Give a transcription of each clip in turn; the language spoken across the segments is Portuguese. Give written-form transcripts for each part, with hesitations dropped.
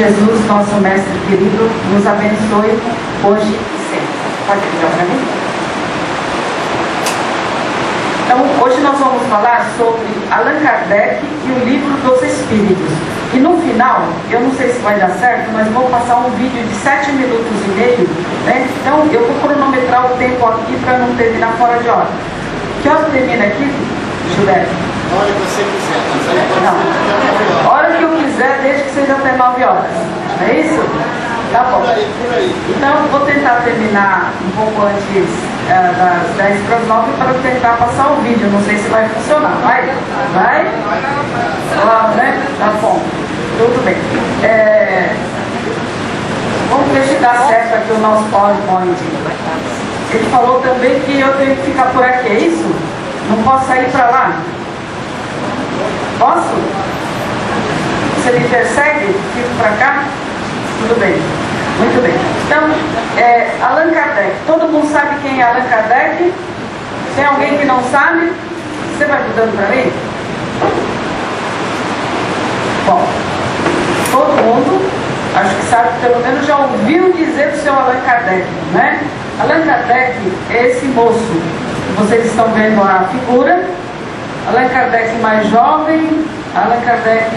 Jesus, nosso mestre querido, nos abençoe hoje e sempre. Pode pedir para mim? Então, hoje nós vamos falar sobre Allan Kardec e o Livro dos Espíritos. E no final, eu não sei se vai dar certo, mas vou passar um vídeo de 7 minutos e meio, né? Então, eu vou cronometrar o tempo aqui para não terminar fora de hora. Que hora termina aqui, Gilberto? A hora que você quiser. Não. A hora que eu quiser, desde que seja até 9 horas. É isso? Tá bom. Por aí. Então, vou tentar terminar um pouco antes das 10 para as 9 para tentar passar o vídeo. Não sei se vai funcionar. Vai? Vai? Vamos, né? Tá bom. Tudo bem. Vamos ver se dá certo aqui o nosso PowerPoint. Ele falou também que eu tenho que ficar por aqui, é isso? Não posso sair para lá? Posso? Você me persegue? Fico para cá? Tudo bem. Muito bem. Então, Allan Kardec. Todo mundo sabe quem é Allan Kardec? Tem alguém que não sabe? Você vai mudando para mim? Bom, todo mundo, acho que sabe, pelo menos já ouviu dizer do seu Allan Kardec, né? Allan Kardec é esse moço. Vocês estão vendo a figura. Allan Kardec mais jovem, Allan Kardec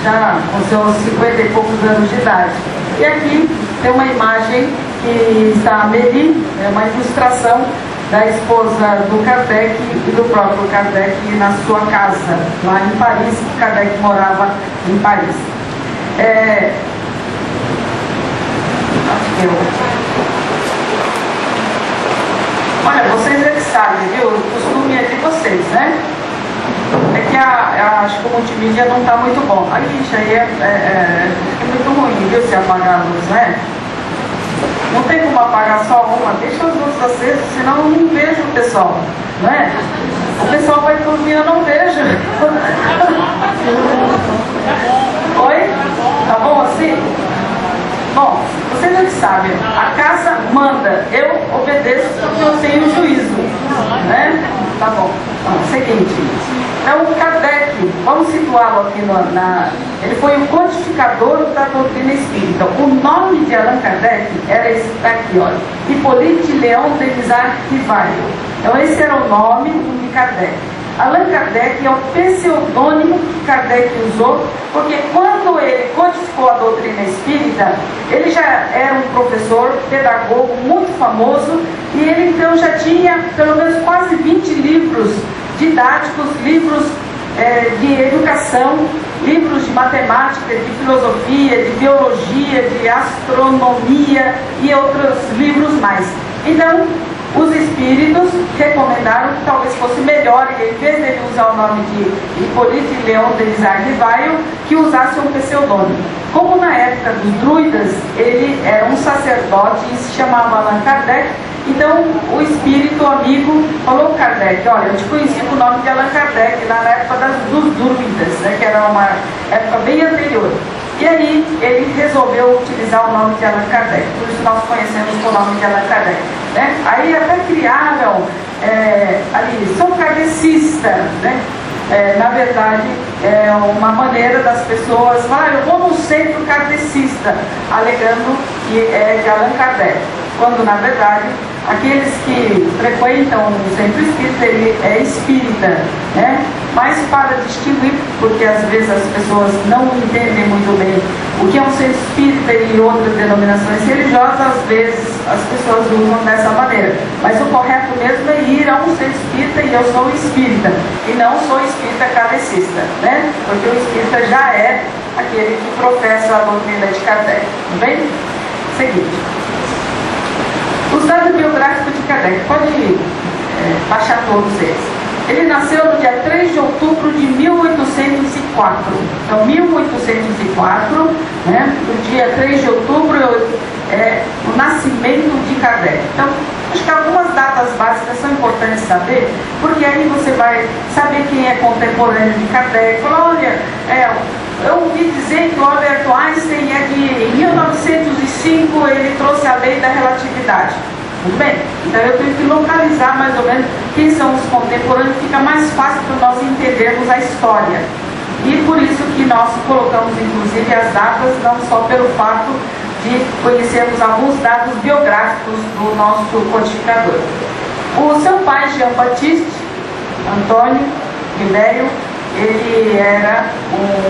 já com seus 50 e poucos anos de idade. E aqui tem uma imagem que está a Amélie, é uma ilustração da esposa do Kardec e do próprio Kardec na sua casa, lá em Paris, que Kardec morava em Paris. Olha, vocês é que sabem, viu? O costume é de vocês, né? É que acho que o multimídia não está muito bom. Ixi, aí é muito ruim, viu, se apagar a luz, né? Não tem como apagar só uma, deixa as luzes acesas, senão eu não vejo o pessoal, não é? O pessoal vai dormir, eu não vejo. Oi? Tá bom assim? Bom, vocês já sabem, a casa manda, eu obedeço porque eu tenho juízo, né? Tá bom. Então, seguinte, então Kardec, vamos situá-lo aqui ele foi o codificador da doutrina espírita. O nome de Allan Kardec era esse daqui, olha, Hippolyte Léon Denis Rivail. Então esse era o nome de Kardec. Allan Kardec é o pseudônimo que Kardec usou, porque quando ele codificou a doutrina espírita, ele já era um professor, pedagogo muito famoso, e ele então já tinha pelo menos quase 20 livros didáticos, livros de educação, livros de matemática, de filosofia, de biologia, de astronomia e outros livros mais. Então, os espíritos recomendaram que talvez fosse melhor, em vez dele usar o nome de Hippolyte Léon Denis Rivail, que usasse um pseudônimo. Como na época dos druidas, ele era um sacerdote e se chamava Allan Kardec, então o espírito amigo falou: Kardec, olha, eu te conheci com o nome de Allan Kardec lá na época dos druidas, né, que era uma época bem anterior. E aí ele resolveu utilizar o nome de Allan Kardec, por isso nós conhecemos o nome de Allan Kardec, né? Aí até criaram ali, sou kardecista, né? Na verdade, é uma maneira das pessoas falar: eu vou no centro kardecista, alegando que é de Allan Kardec, quando na verdade aqueles que frequentam o centro espírita, ele é espírita, né? Mas para distinguir, porque às vezes as pessoas não entendem muito bem o que é um centro espírita e outras denominações religiosas, às vezes as pessoas usam dessa maneira. Mas o correto mesmo é ir a um centro espírita, e eu sou espírita, e não sou espírita kardecista, né? Porque o espírita já é aquele que professa a doutrina de Kardec, tudo bem? Seguinte. Os dados biográficos de Kardec, pode baixar todos eles. Ele nasceu no dia 3 de outubro de 1804. Então, 1804, né, no dia 3 de outubro, é o nascimento de Kardec. Então, acho que algumas datas básicas são importantes saber, porque aí você vai saber quem é contemporâneo de Kardec. Fala: olha, eu ouvi dizer que o Albert Einstein é de 1905, ele trouxe a lei da relatividade. Tudo bem? Então eu tenho que localizar mais ou menos quem são os contemporâneos, fica mais fácil para nós entendermos a história. E por isso que nós colocamos inclusive as datas, não só pelo fato de conhecermos alguns dados biográficos do nosso codificador. O seu pai, Jean Baptiste Antônio Guilherme, ele era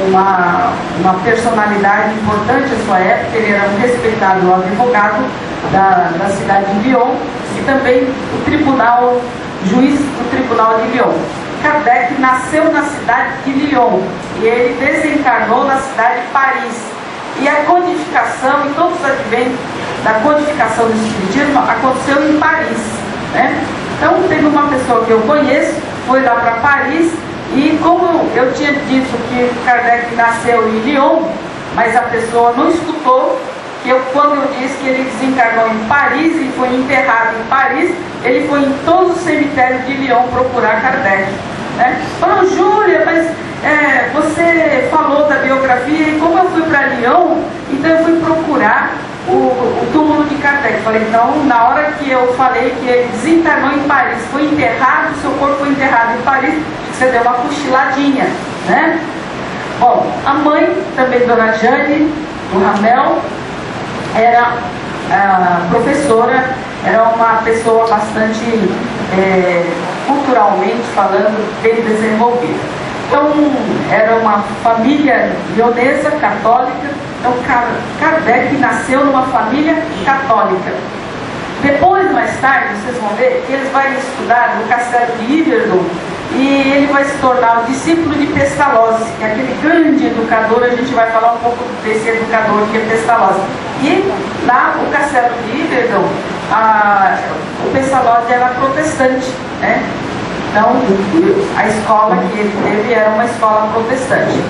uma personalidade importante à sua época. Ele era um respeitado advogado da cidade de Lyon e também juiz do tribunal de Lyon. Kardec nasceu na cidade de Lyon e ele desencarnou na cidade de Paris. E a codificação e todos os adventos da codificação do Espiritismo aconteceu em Paris, né? Então teve uma pessoa que eu conheço, foi lá para Paris, e como eu tinha dito que Kardec nasceu em Lyon, mas a pessoa não escutou, que quando eu disse que ele desencarnou em Paris e foi enterrado em Paris, ele foi em todos os cemitérios de Lyon procurar Kardec, né? Falou: Júlia, mas você falou da biografia, e como eu fui para Lyon, então eu fui procurar o túmulo de Kardec. Falei: então, na hora que eu falei que ele desencarnou em Paris, foi enterrado, seu corpo foi enterrado em Paris, você deu uma cochiladinha, né? Bom, a mãe, também Dona Jane, do Ramel, era professora, era uma pessoa bastante, culturalmente falando, bem desenvolvida. Então, era uma família lionesa, católica. Então, Kardec nasceu numa família católica. Depois, mais tarde, vocês vão ver que eles vão estudar no castelo de Yverdon, e ele vai se tornar o discípulo de Pestalozzi, que é aquele grande educador. A gente vai falar um pouco desse educador que é Pestalozzi. E lá, o castelo de Yverdon, o Pestalozzi era protestante, né? Então, a escola que ele teve era uma escola protestante.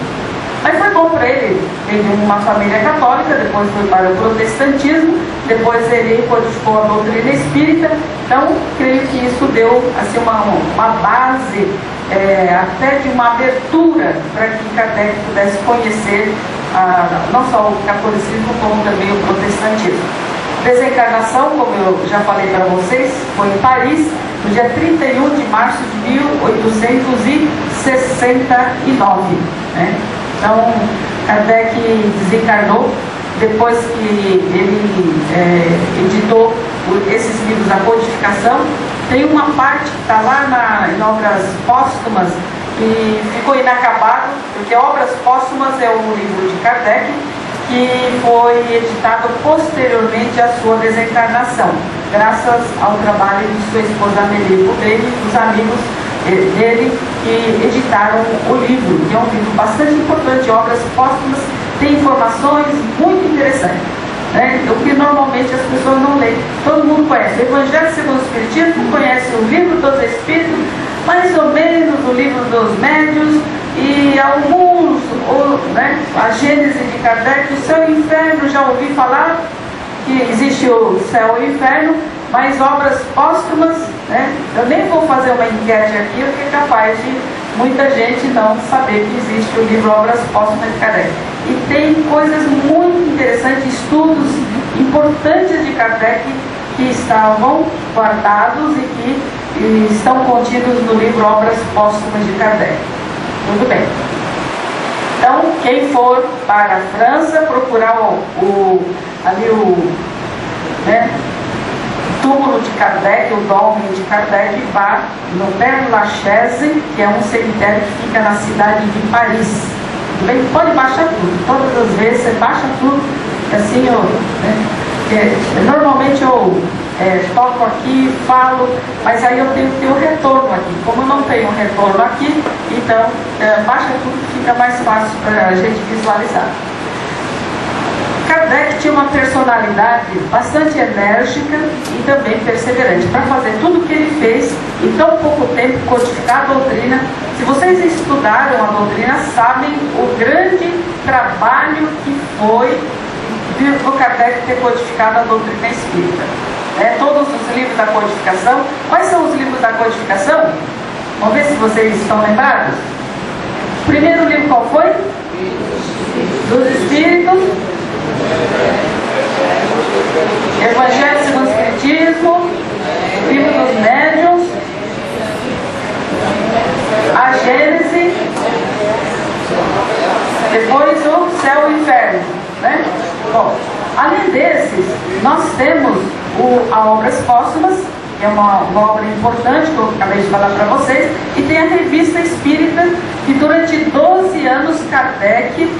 Mas foi bom para ele, teve uma família católica, depois foi para o protestantismo, depois ele codificou a doutrina espírita. Então, creio que isso deu assim, uma base, até de uma abertura para que Kardec pudesse conhecer não só o catolicismo, como também o protestantismo. Desencarnação, como eu já falei para vocês, foi em Paris, no dia 31 de março de 1869, né? Então, Kardec desencarnou depois que ele editou esses livros da codificação. Tem uma parte que está lá em Obras Póstumas que ficou inacabado, porque Obras Póstumas é o livro de Kardec, que foi editado posteriormente à sua desencarnação, graças ao trabalho de sua esposa Amélie Poulain e dos amigos dele que editaram o livro, que é um livro bastante importante. Obras Póstumas, tem informações muito interessantes, né? O que normalmente as pessoas não leem. Todo mundo conhece o Evangelho segundo o Espiritismo, conhece o Livro dos Espíritos, mais ou menos o Livro dos Médiuns, e alguns, né, a Gênese de Kardec. O Céu e o Inferno, já ouvi falar que existe o Céu e o Inferno, mas Obras Póstumas, né, eu nem vou fazer uma enquete aqui, porque é capaz de muita gente não saber que existe o livro Obras Póstumas de Kardec. E tem coisas muito interessantes, estudos importantes de Kardec que estavam guardados e que estão contidos no livro Obras Póstumas de Kardec. Muito bem. Então, quem for para a França procurar né, túmulo de Kardec, o Dôme de Kardec, vá no Père Lachaise, que é um cemitério que fica na cidade de Paris. Tudo bem? Pode baixar tudo, todas as vezes você baixa tudo, assim, normalmente eu toco aqui, falo, mas aí eu tenho que ter o retorno aqui. Como eu não tenho retorno aqui, então baixa tudo que fica mais fácil para a gente visualizar. Kardec tinha uma personalidade bastante enérgica e também perseverante para fazer tudo o que ele fez em tão pouco tempo, codificar a doutrina. Se vocês estudaram a doutrina, sabem o grande trabalho que foi do Kardec ter codificado a doutrina espírita. Todos os livros da codificação. Quais são os livros da codificação? Vamos ver se vocês estão lembrados. O primeiro livro qual foi? Dos Espíritos. Evangelho segundo o Espiritismo, Livro dos Médiuns, a Gênese, inferno, né? Bom, além desses, nós temos a Obras Póstumas, que é uma obra importante que eu acabei de falar para vocês, e tem a Revista Espírita, que durante 12 anos Kardec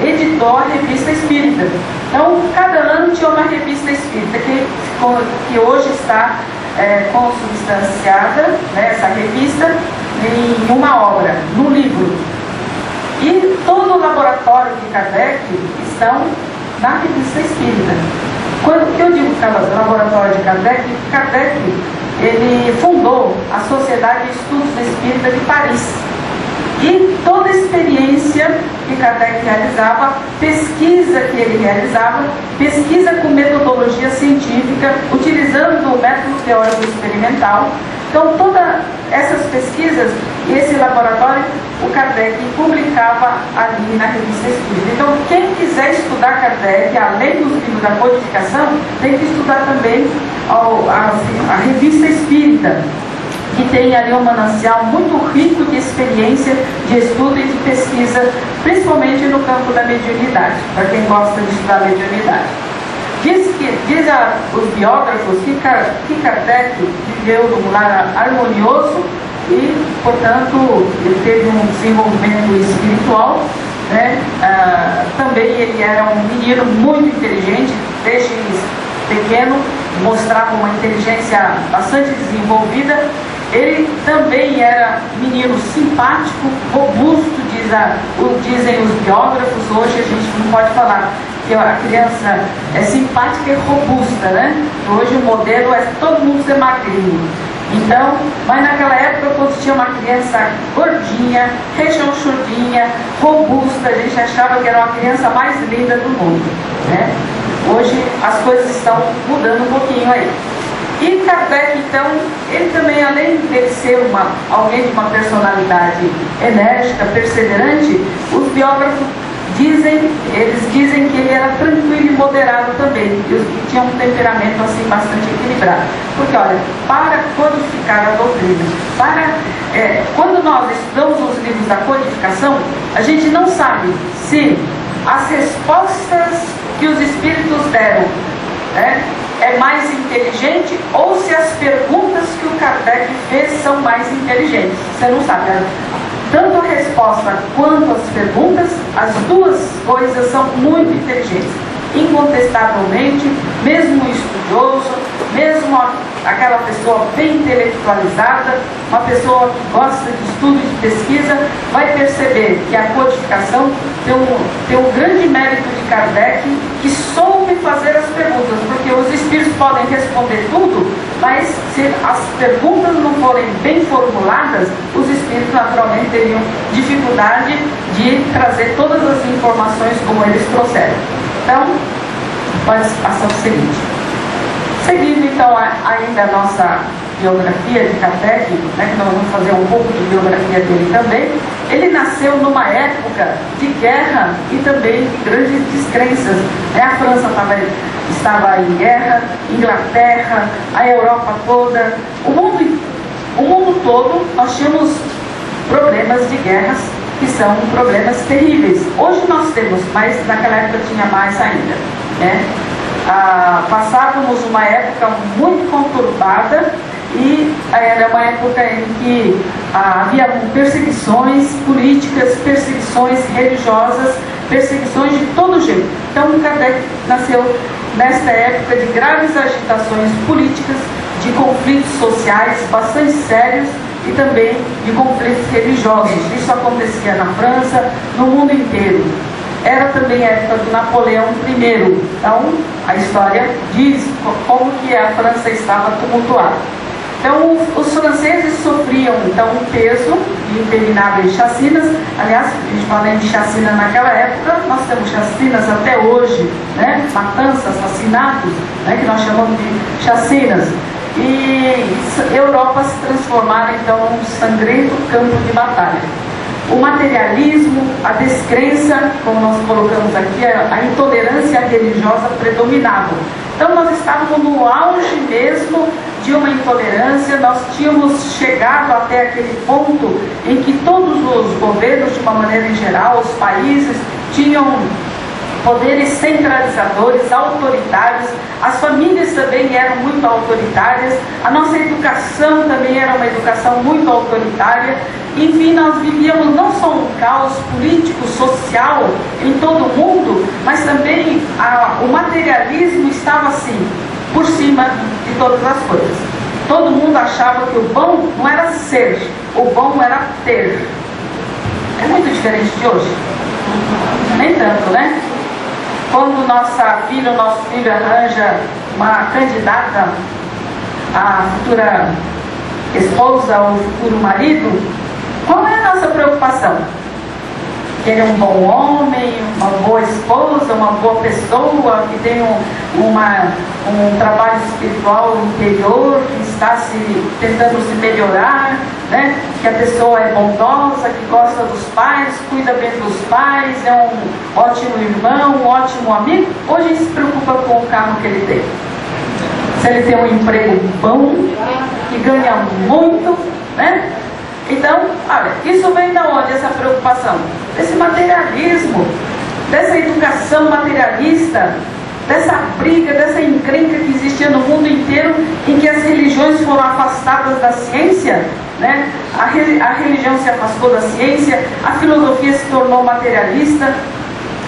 editou a Revista Espírita. Então, cada ano tinha uma Revista Espírita, que hoje está consubstanciada, né, essa revista, em uma obra, num livro. E todo o laboratório de Kardec estão na Revista Espírita. Quando eu digo laboratório de Kardec, Kardec ele fundou a Sociedade de Estudos Espírita de Paris. E toda a experiência que Kardec realizava, pesquisa que ele realizava, pesquisa com metodologia científica, utilizando o método teórico experimental. Então, todas essas pesquisas e esse laboratório, o Kardec publicava ali na Revista Espírita. Então, quem quiser estudar Kardec, além dos livros da codificação, tem que estudar também a Revista Espírita, que tem ali um manancial muito rico de experiência, de estudo e de pesquisa, principalmente no campo da mediunidade, para quem gosta de estudar mediunidade. Diz os biógrafos que Kardec viveu num lar harmonioso e, portanto, ele teve um desenvolvimento espiritual, né? Também ele era um menino muito inteligente, desde pequeno, mostrava uma inteligência bastante desenvolvida. Ele também era menino simpático, robusto, dizem os biógrafos. Hoje a gente não pode falar que a criança é simpática e robusta, né? Hoje o modelo é todo mundo ser magrinho. Então, mas naquela época, quando tinha uma criança gordinha, rechonchudinha, robusta, a gente achava que era uma criança mais linda do mundo, né? Hoje as coisas estão mudando um pouquinho aí. E Kardec, então, ele também, além de ser alguém de uma personalidade enérgica, perseverante, os biógrafos dizem que ele era tranquilo e moderado também, e tinha um temperamento assim bastante equilibrado. Porque, olha, para codificar a doutrina, quando nós estudamos os livros da codificação, a gente não sabe se as respostas que os espíritos deram, né, é mais inteligente, ou se as perguntas que o Kardec fez são mais inteligentes. Você não sabe, né? Tanto a resposta quanto as perguntas, as duas coisas são muito inteligentes. Incontestavelmente, mesmo um estudioso, mesmo aquela pessoa bem intelectualizada, uma pessoa que gosta de estudo e de pesquisa, vai perceber que a codificação tem um grande mérito de Kardec, que soube fazer as perguntas, porque os espíritos podem responder tudo, mas se as perguntas não forem bem formuladas, os espíritos naturalmente teriam dificuldade de trazer todas as informações como eles trouxeram. Então, pode passar o seguinte. Seguindo então ainda a nossa biografia de Kardec, né, que nós vamos fazer um pouco de biografia dele também. Ele nasceu numa época de guerra e também de grandes descrenças, né? A França estava em guerra, Inglaterra, a Europa toda, o mundo todo. Nós tínhamos problemas de guerras que são problemas terríveis. Hoje nós temos, mas naquela época tinha mais ainda, né? Passávamos uma época muito conturbada e era uma época em que havia perseguições políticas, perseguições religiosas, perseguições de todo jeito. Então Kardec nasceu nesta época de graves agitações políticas, de conflitos sociais bastante sérios e também de conflitos religiosos. Isso acontecia na França, no mundo inteiro. Era também a época do Napoleão I. Então, a história diz como que a França estava tumultuada. Então, os franceses sofriam então um peso de intermináveis chacinas. Aliás, a gente fala de chacina naquela época, nós temos chacinas até hoje, né? Matanças, assassinatos, né? Que nós chamamos de chacinas. E Europa se transformara então num sangrento campo de batalha. O materialismo, a descrença, como nós colocamos aqui, a intolerância religiosa predominava. Então nós estávamos no auge mesmo de uma intolerância. Nós tínhamos chegado até aquele ponto em que todos os governos, de uma maneira em geral, os países, tinham poderes centralizadores, autoritários. As famílias também eram muito autoritárias, a nossa educação também era uma educação muito autoritária. Enfim, nós vivíamos não só um caos político, social em todo o mundo, mas também o materialismo estava assim, por cima de todas as coisas. Todo mundo achava que o bom não era ser, o bom era ter. É muito diferente de hoje. Nem tanto, né? Quando nosso filho arranja uma candidata à futura esposa ou futuro marido, qual é a nossa preocupação? Ter um bom homem, uma boa esposa, uma boa pessoa, que tem um trabalho espiritual interior, que está tentando se melhorar, né? Que a pessoa é bondosa, que gosta dos pais, cuida bem dos pais, é um ótimo irmão, um ótimo amigo. Hoje a gente se preocupa com o carro que ele tem. Se ele tem um emprego bom, que ganha muito, né? Então, olha, isso vem da onde, essa preocupação? Desse materialismo, dessa educação materialista, dessa briga, dessa encrenca que existia no mundo inteiro, em que as religiões foram afastadas da ciência, né? A religião se afastou da ciência, a filosofia se tornou materialista.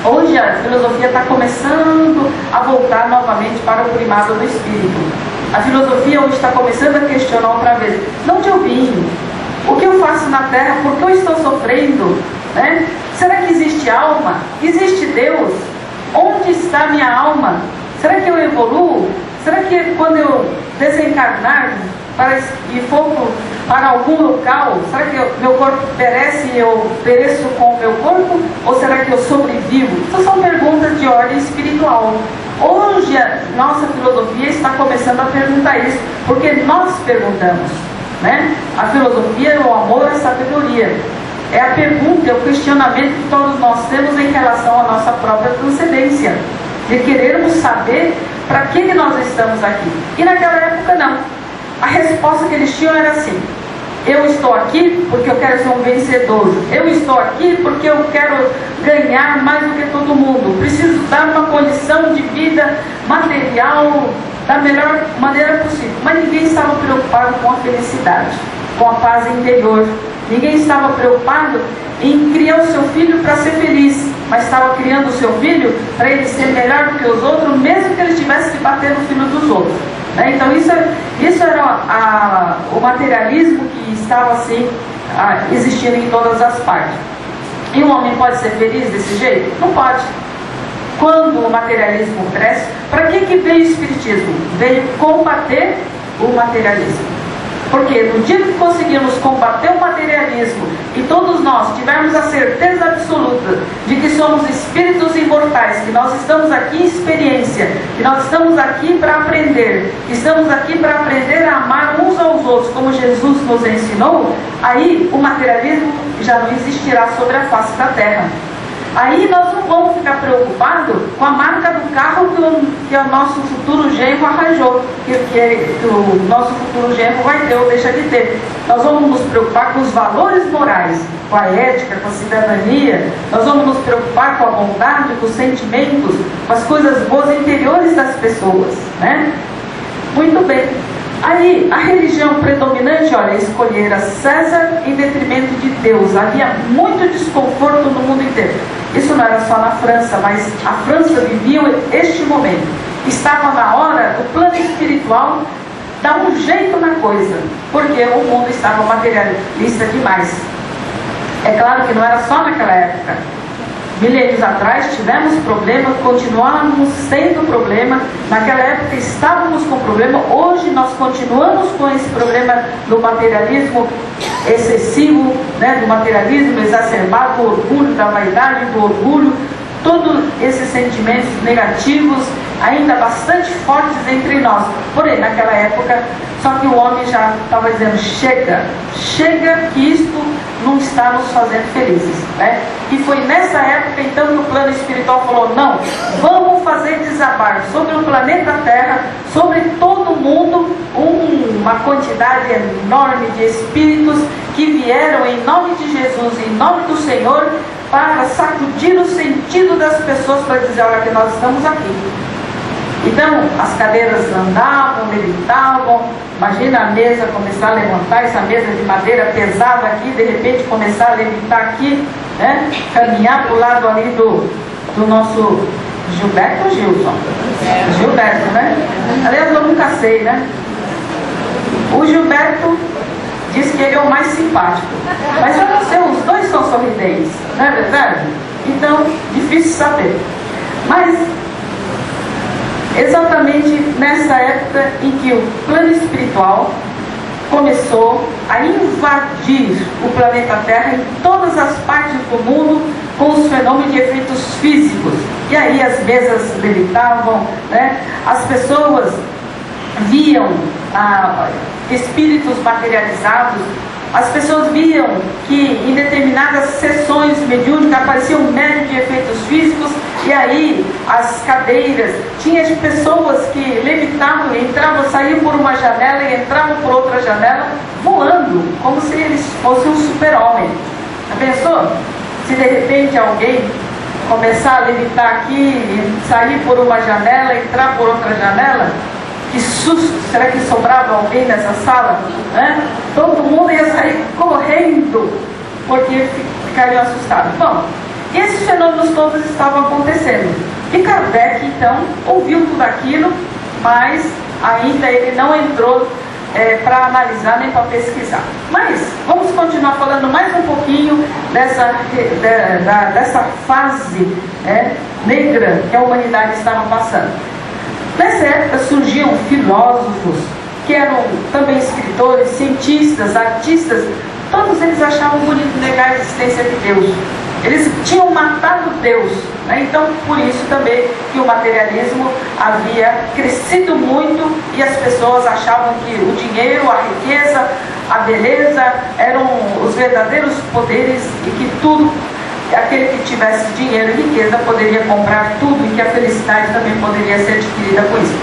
Hoje a filosofia está começando a voltar novamente para o primado do espírito. A filosofia hoje está começando a questionar outra vez: de onde eu vim? O que eu faço na Terra? Por que eu estou sofrendo? Né? Será que existe alma? Existe Deus? Onde está minha alma? Será que eu evoluo? Será que quando eu desencarnar e for para algum local, será que meu corpo perece e eu pereço com o meu corpo? Ou será que eu sobrevivo? Essas são perguntas de ordem espiritual. Hoje a nossa filosofia está começando a perguntar isso, porque nós perguntamos. Né? A filosofia, o amor, a sabedoria. É a pergunta, é o questionamento que todos nós temos em relação à nossa própria transcendência, de querermos saber para que nós estamos aqui. E naquela época não. A resposta que eles tinham era assim: eu estou aqui porque eu quero ser um vencedor, eu estou aqui porque eu quero ganhar mais do que todo mundo, preciso dar uma condição de vida material da melhor maneira possível. Mas ninguém estava preocupado com a felicidade, com a paz interior. Ninguém estava preocupado em criar o seu filho para ser feliz, mas estava criando o seu filho para ele ser melhor do que os outros, mesmo que ele tivesse que bater no filho dos outros. Né? Então isso era o materialismo que estava assim, existindo em todas as partes. E um homem pode ser feliz desse jeito? Não pode. Quando o materialismo cresce, para que veio o Espiritismo? Veio combater o materialismo. Porque no dia que conseguirmos combater o materialismo e todos nós tivermos a certeza absoluta de que somos espíritos imortais, que nós estamos aqui em experiência, que nós estamos aqui para aprender, que estamos aqui para aprender a amar uns aos outros, como Jesus nos ensinou, aí o materialismo já não existirá sobre a face da terra. Aí nós não vamos ficar preocupados com a marca do carro que o nosso futuro genro arranjou, que o nosso futuro genro vai ter ou deixa de ter. Nós vamos nos preocupar com os valores morais, com a ética, com a cidadania. Nós vamos nos preocupar com a bondade, com os sentimentos, com as coisas boas interiores das pessoas, né? Muito bem. Aí, a religião predominante, olha, escolhera César em detrimento de Deus. Havia muito desconforto no mundo inteiro. Isso não era só na França, mas a França vivia este momento. Estava na hora do plano espiritual dar um jeito na coisa, porque o mundo estava materialista demais. É claro que não era só naquela época. Milênios atrás tivemos problema, continuamos tendo problema. Naquela época estávamos com problema. Hoje nós continuamos com esse problema do materialismo excessivo, né? Do materialismo exacerbado, do orgulho, da vaidade, do orgulho. Todos esses sentimentos negativos ainda bastante fortes entre nós. Porém, naquela época, só que o homem já estava dizendo: chega que isto não está nos fazendo felizes, né? E foi nessa época então que o plano espiritual falou: não, vamos fazer desabar sobre o planeta Terra, sobre todo o mundo, uma quantidade enorme de espíritos que vieram em nome de Jesus, em nome do Senhor, para sacudir o sentido das pessoas, para dizer, olha que nós estamos aqui. Então, as cadeiras andavam, levitavam. Imagina a mesa começar a levantar, essa mesa de madeira pesada aqui, de repente começar a levitar aqui, né? Caminhar para o lado ali do nosso Gilberto ou Gilson? Gilberto, né? Aliás, eu nunca sei, né? O Gilberto diz que ele é o mais simpático, mas eu não sei, os dois são sorridentes, não é verdade? Então, difícil saber. Mas exatamente nessa época em que o plano espiritual começou a invadir o planeta Terra em todas as partes do mundo com os fenômenos de efeitos físicos. E aí as mesas levitavam, né? As pessoas viam espíritos materializados, as pessoas viam que em determinadas sessões mediúnicas apareciam médios de efeitos físicos, e aí as cadeiras, tinha pessoas que levitavam, entravam, saíam por uma janela e entravam por outra janela, voando, como se eles fossem um super-homem. Já pensou? Se de repente alguém começar a levitar aqui, sair por uma janela, entrar por outra janela, que susto! Será que sobrava alguém nessa sala? Todo mundo ia sair correndo, porque ficariam assustados. Bom, esses fenômenos todos estavam acontecendo. E Kardec, então, ouviu tudo aquilo, mas ainda ele não entrou para analisar nem para pesquisar. Mas vamos continuar falando mais um pouquinho dessa fase negra que a humanidade estava passando. Nessa época surgiam filósofos, que eram também escritores, cientistas, artistas. Todos eles achavam bonito negar a existência de Deus. Eles tinham matado Deus, né? Então, por isso também que o materialismo havia crescido muito e as pessoas achavam que o dinheiro, a riqueza, a beleza eram os verdadeiros poderes e que tudo, aquele que tivesse dinheiro e riqueza poderia comprar tudo e que a felicidade também poderia ser adquirida com isso.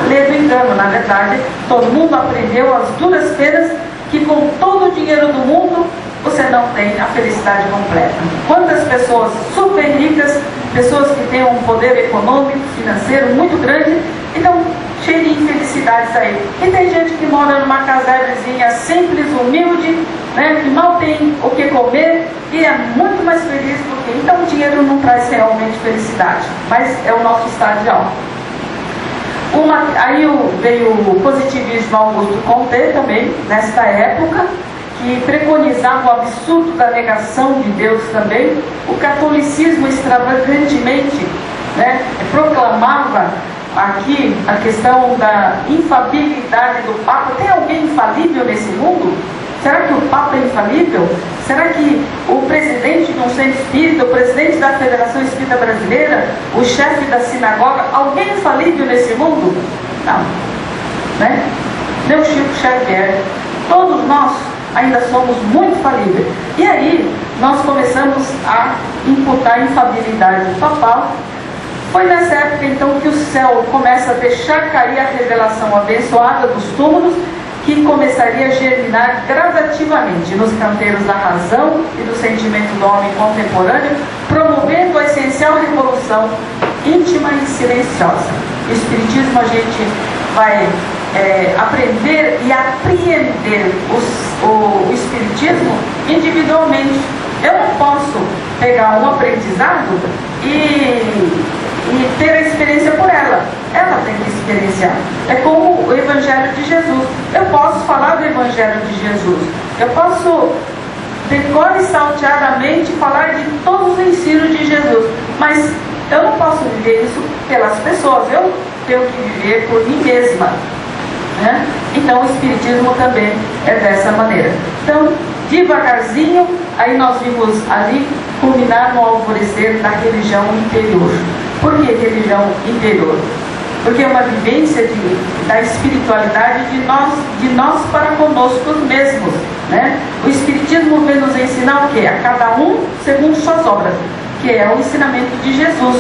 Ledo engano, na verdade, todo mundo aprendeu as duras penas que com todo o dinheiro do mundo você não tem a felicidade completa. Quantas pessoas super ricas, pessoas que têm um poder econômico, financeiro muito grande, então cheio de infelicidades aí. E tem gente que mora numa casebrazinha simples, humilde, né, que mal tem o que comer e é muito mais feliz do que. Então o dinheiro não traz realmente felicidade, mas é o nosso estado de alma. Aí veio o positivismo Augusto Comte também, nesta época, que preconizava o absurdo da negação de Deus também. O catolicismo extravagantemente, né, proclamava aqui a questão da infalibilidade do Papa. Tem alguém infalível nesse mundo? Será que o Papa é infalível? Será que o presidente de um centro espírita, o presidente da Federação Espírita Brasileira, o chefe da sinagoga, alguém é infalível nesse mundo? Não, né? Nem o Chico Xavier. Todos nós ainda somos muito falíveis. E aí nós começamos a imputar a infalibilidade papal. Foi nessa época então que o céu começa a deixar cair a revelação abençoada dos túmulos, que começaria a germinar gradativamente nos canteiros da razão e do sentimento do homem contemporâneo, promovendo a essencial revolução íntima e silenciosa. O Espiritismo a gente vai aprender e apreender o Espiritismo individualmente. Eu não posso pegar um aprendizado e ter a experiência por ela. Ela tem que experienciar. É como o Evangelho de Jesus. Eu posso falar do Evangelho de Jesus. Eu posso, de cor e salteadamente, falar de todos os ensinos de Jesus. Mas eu não posso viver isso pelas pessoas. Eu tenho que viver por mim mesma, né? Então o Espiritismo também é dessa maneira. Então, devagarzinho, aí nós vimos ali culminar no alvorecer da religião interior. Por que religião interior? Porque é uma vivência da espiritualidade de nós para conosco mesmos, né? O Espiritismo vem nos ensinar o quê? A cada um segundo suas obras, que é o ensinamento de Jesus.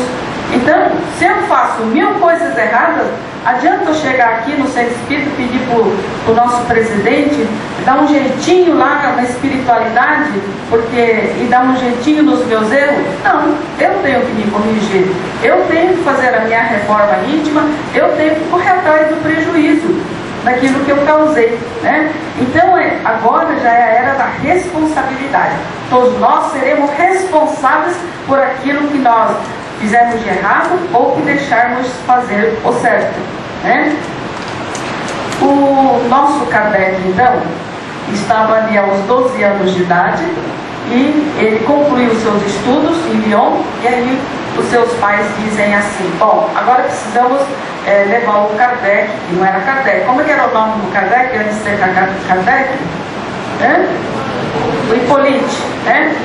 Então, se eu faço 1000 coisas erradas, adianta eu chegar aqui no centro espírita e pedir para o nosso presidente dar um jeitinho lá na espiritualidade e dar um jeitinho nos meus erros? Não, eu tenho que me corrigir, eu tenho que fazer a minha reforma íntima, eu tenho que correr atrás do prejuízo daquilo que eu causei, né? Então agora já é a era da responsabilidade. Todos nós seremos responsáveis por aquilo que nós fizermos de errado ou que deixarmos fazer o certo, né? O nosso Kardec, então, estava ali aos 12 anos de idade e ele concluiu seus estudos em Lyon, e aí os seus pais dizem assim: bom, agora precisamos levar o Kardec, que não era Kardec. Como é que era o nome do Kardec antes de ser Kardec? O Hippolyte, né?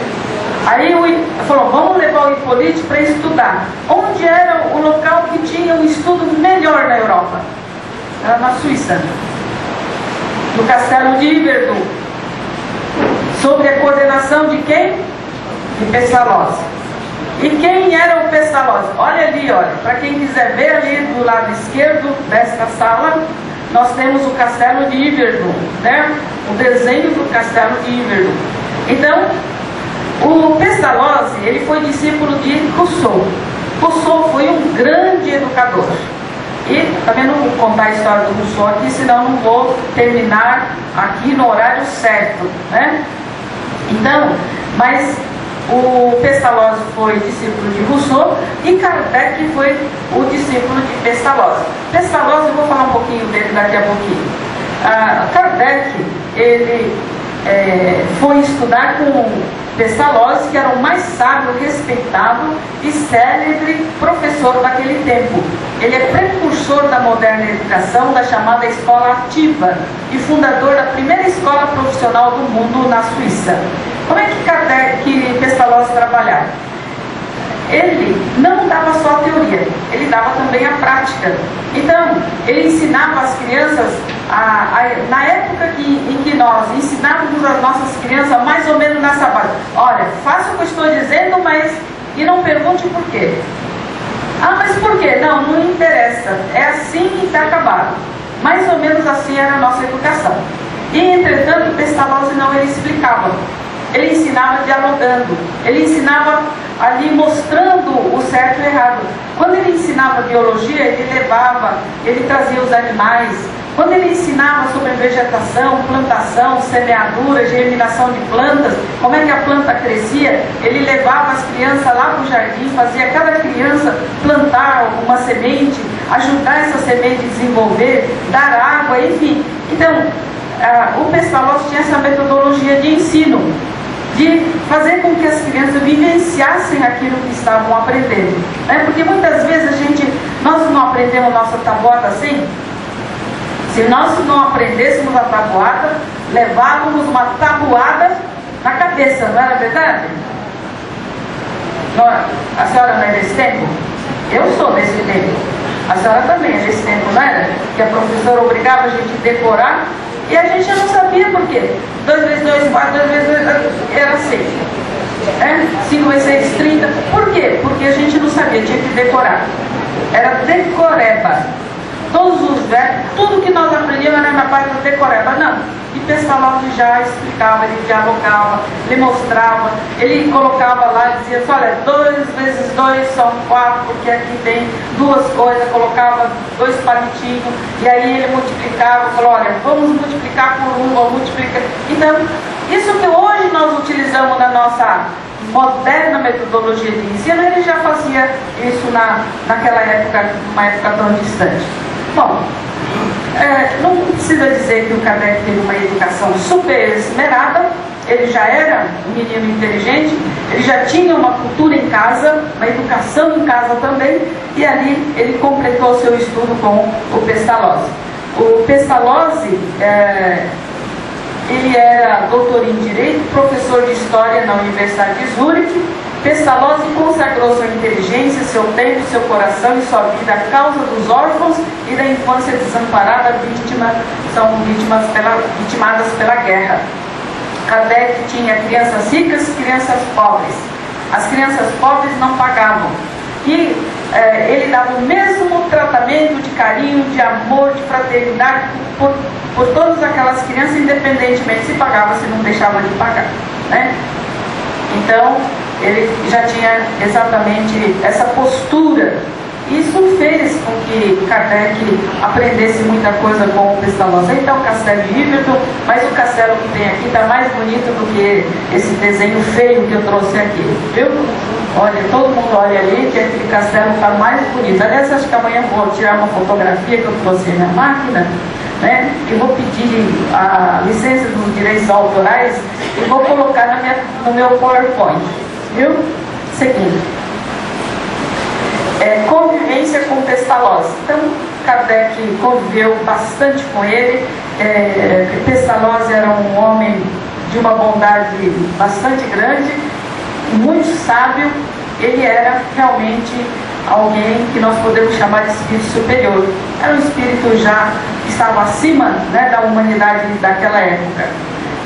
Aí falou: vamos levar o Hippolyte para estudar. Onde era o local que tinha um estudo melhor na Europa? Era na Suíça, no Castelo de Yverdon, sob a coordenação de quem? De Pestalozzi. E quem era o Pestalozzi? Olha ali, olha, para quem quiser ver ali do lado esquerdo desta sala, nós temos o Castelo de Yverdon, né? O desenho do Castelo de Yverdon. Então, o Pestalozzi, ele foi discípulo de Rousseau. Rousseau foi um grande educador. E também não vou contar a história do Rousseau aqui, senão não vou terminar aqui no horário certo, né? Então, mas o Pestalozzi foi discípulo de Rousseau e Kardec foi o discípulo de Pestalozzi. Pestalozzi, eu vou falar um pouquinho dele daqui a pouquinho. Kardec, ele foi estudar com Pestalozzi, que era o mais sábio, respeitado e célebre professor daquele tempo. Ele é precursor da moderna educação, da chamada escola ativa, e fundador da primeira escola profissional do mundo na Suíça. Como é que Pestalozzi trabalhava? Ele não dava só a teoria, ele dava também a prática. Então, ele ensinava as crianças, na época em que nós ensinávamos as nossas crianças, mais ou menos nessa base: olha, faça o que eu estou dizendo, e não pergunte por quê. Mas por quê? Não interessa, é assim e está acabado. Mais ou menos assim era a nossa educação. E, entretanto, Pestalozzi não, ele explicava. Ele ensinava dialogando, ele ensinava ali mostrando o certo e o errado. Quando ele ensinava biologia, ele trazia os animais. Quando ele ensinava sobre vegetação, plantação, semeadura, germinação de plantas, como é que a planta crescia, ele levava as crianças lá para o jardim, fazia cada criança plantar uma semente, ajudar essa semente a desenvolver, dar água, enfim. Então, o Pestalozzi tinha essa metodologia de ensino, de fazer com que as crianças vivenciassem aquilo que estavam aprendendo, né? Porque muitas vezes nós não aprendemos nossa tabuada assim. Se nós não aprendêssemos a tabuada, levávamos uma tabuada na cabeça, não era verdade? A senhora não é desse tempo? Eu sou desse tempo. A senhora também é desse tempo, não era? Que a professora obrigava a gente a decorar e a gente não sabia por quê. 2 vezes 2, 4, 2 vezes 2, era assim. 5 vezes 6, 30. Por quê? Porque a gente não sabia, tinha que decorar. Era decoreba. Todos os verbos, tudo que nós aprendíamos era na parte do decoreba. Não. E Pestalozzi já explicava, ele dialogava, ele mostrava, ele colocava lá e dizia: olha, 2 vezes 2 são 4, porque aqui tem 2 coisas, colocava 2 palitinhos, e aí ele multiplicava, falou: olha, vamos multiplicar por 1, vamos multiplicar. Então, isso que hoje nós utilizamos na nossa moderna metodologia de ensino, ele já fazia isso naquela época, uma época tão distante. Bom, não precisa dizer que o Kardec teve uma educação super esmerada. Ele já era um menino inteligente, ele já tinha uma cultura em casa, uma educação em casa também, e ali ele completou seu estudo com o Pestalozzi. O Pestalozzi, ele era doutor em Direito, professor de História na Universidade de Zurique. Pestalozzi consagrou sua inteligência, seu tempo, seu coração e sua vida à causa dos órfãos e da infância desamparada, vitimadas pela guerra. Kardec tinha crianças ricas e crianças pobres. As crianças pobres não pagavam. E ele dava o mesmo tratamento de carinho, de amor, de fraternidade por todas aquelas crianças, independentemente se pagava, se não deixava de pagar, né? Então, ele já tinha exatamente essa postura. Isso fez com que Kardec aprendesse muita coisa com o Pestalozzi. Aí está o castelo de Yverton, mas o castelo que tem aqui está mais bonito do que esse desenho feio que eu trouxe aqui, viu? Olha, todo mundo olha ali que aquele castelo está mais bonito. Aliás, acho que amanhã eu vou tirar uma fotografia que eu trouxe na máquina, né? E vou pedir a licença dos direitos autorais e vou colocar no meu PowerPoint, viu? Seguinte. Convivência com Pestalozzi. Então, Kardec conviveu bastante com ele. Pestalozzi era um homem de uma bondade bastante grande, muito sábio. Ele era realmente alguém que nós podemos chamar de espírito superior. Era um espírito já que estava acima, né, da humanidade daquela época.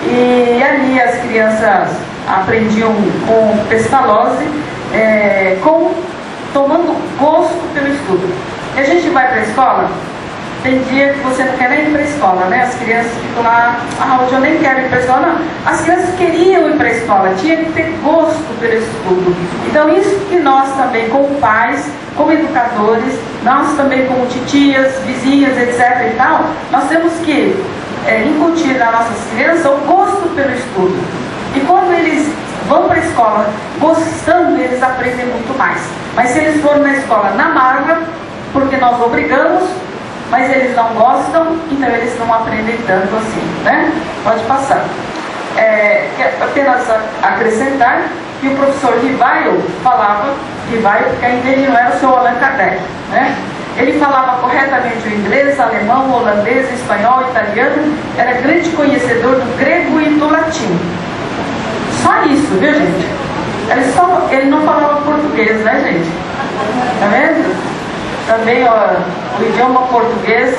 E ali as crianças aprendiam com Pestalozzi, tomando gosto pelo estudo. E a gente vai para a escola, tem dia que você não quer nem ir para a escola, né? As crianças ficam lá, hoje eu nem quero ir para a escola. Não, as crianças queriam ir para a escola, tinha que ter gosto pelo estudo. Então isso que nós também, como pais, como educadores, nós também como titias, vizinhas, etc. e tal, nós temos que incutir nas nossas crianças o gosto pelo estudo. E quando eles vão para a escola gostando, eles aprendem muito mais. Mas se eles forem na escola na marra, porque nós obrigamos, mas eles não gostam, então eles não aprendem tanto assim, né? Pode passar. Quero apenas acrescentar que o professor Rivaio falava, porque ainda ele não era o seu Allan Kardec, né? Ele falava corretamente o inglês, alemão, holandês, espanhol, italiano, era grande conhecedor do grego e do latim. Só isso, viu, gente? Ele não falava português, né, gente? Tá vendo? Também, ó, o idioma português,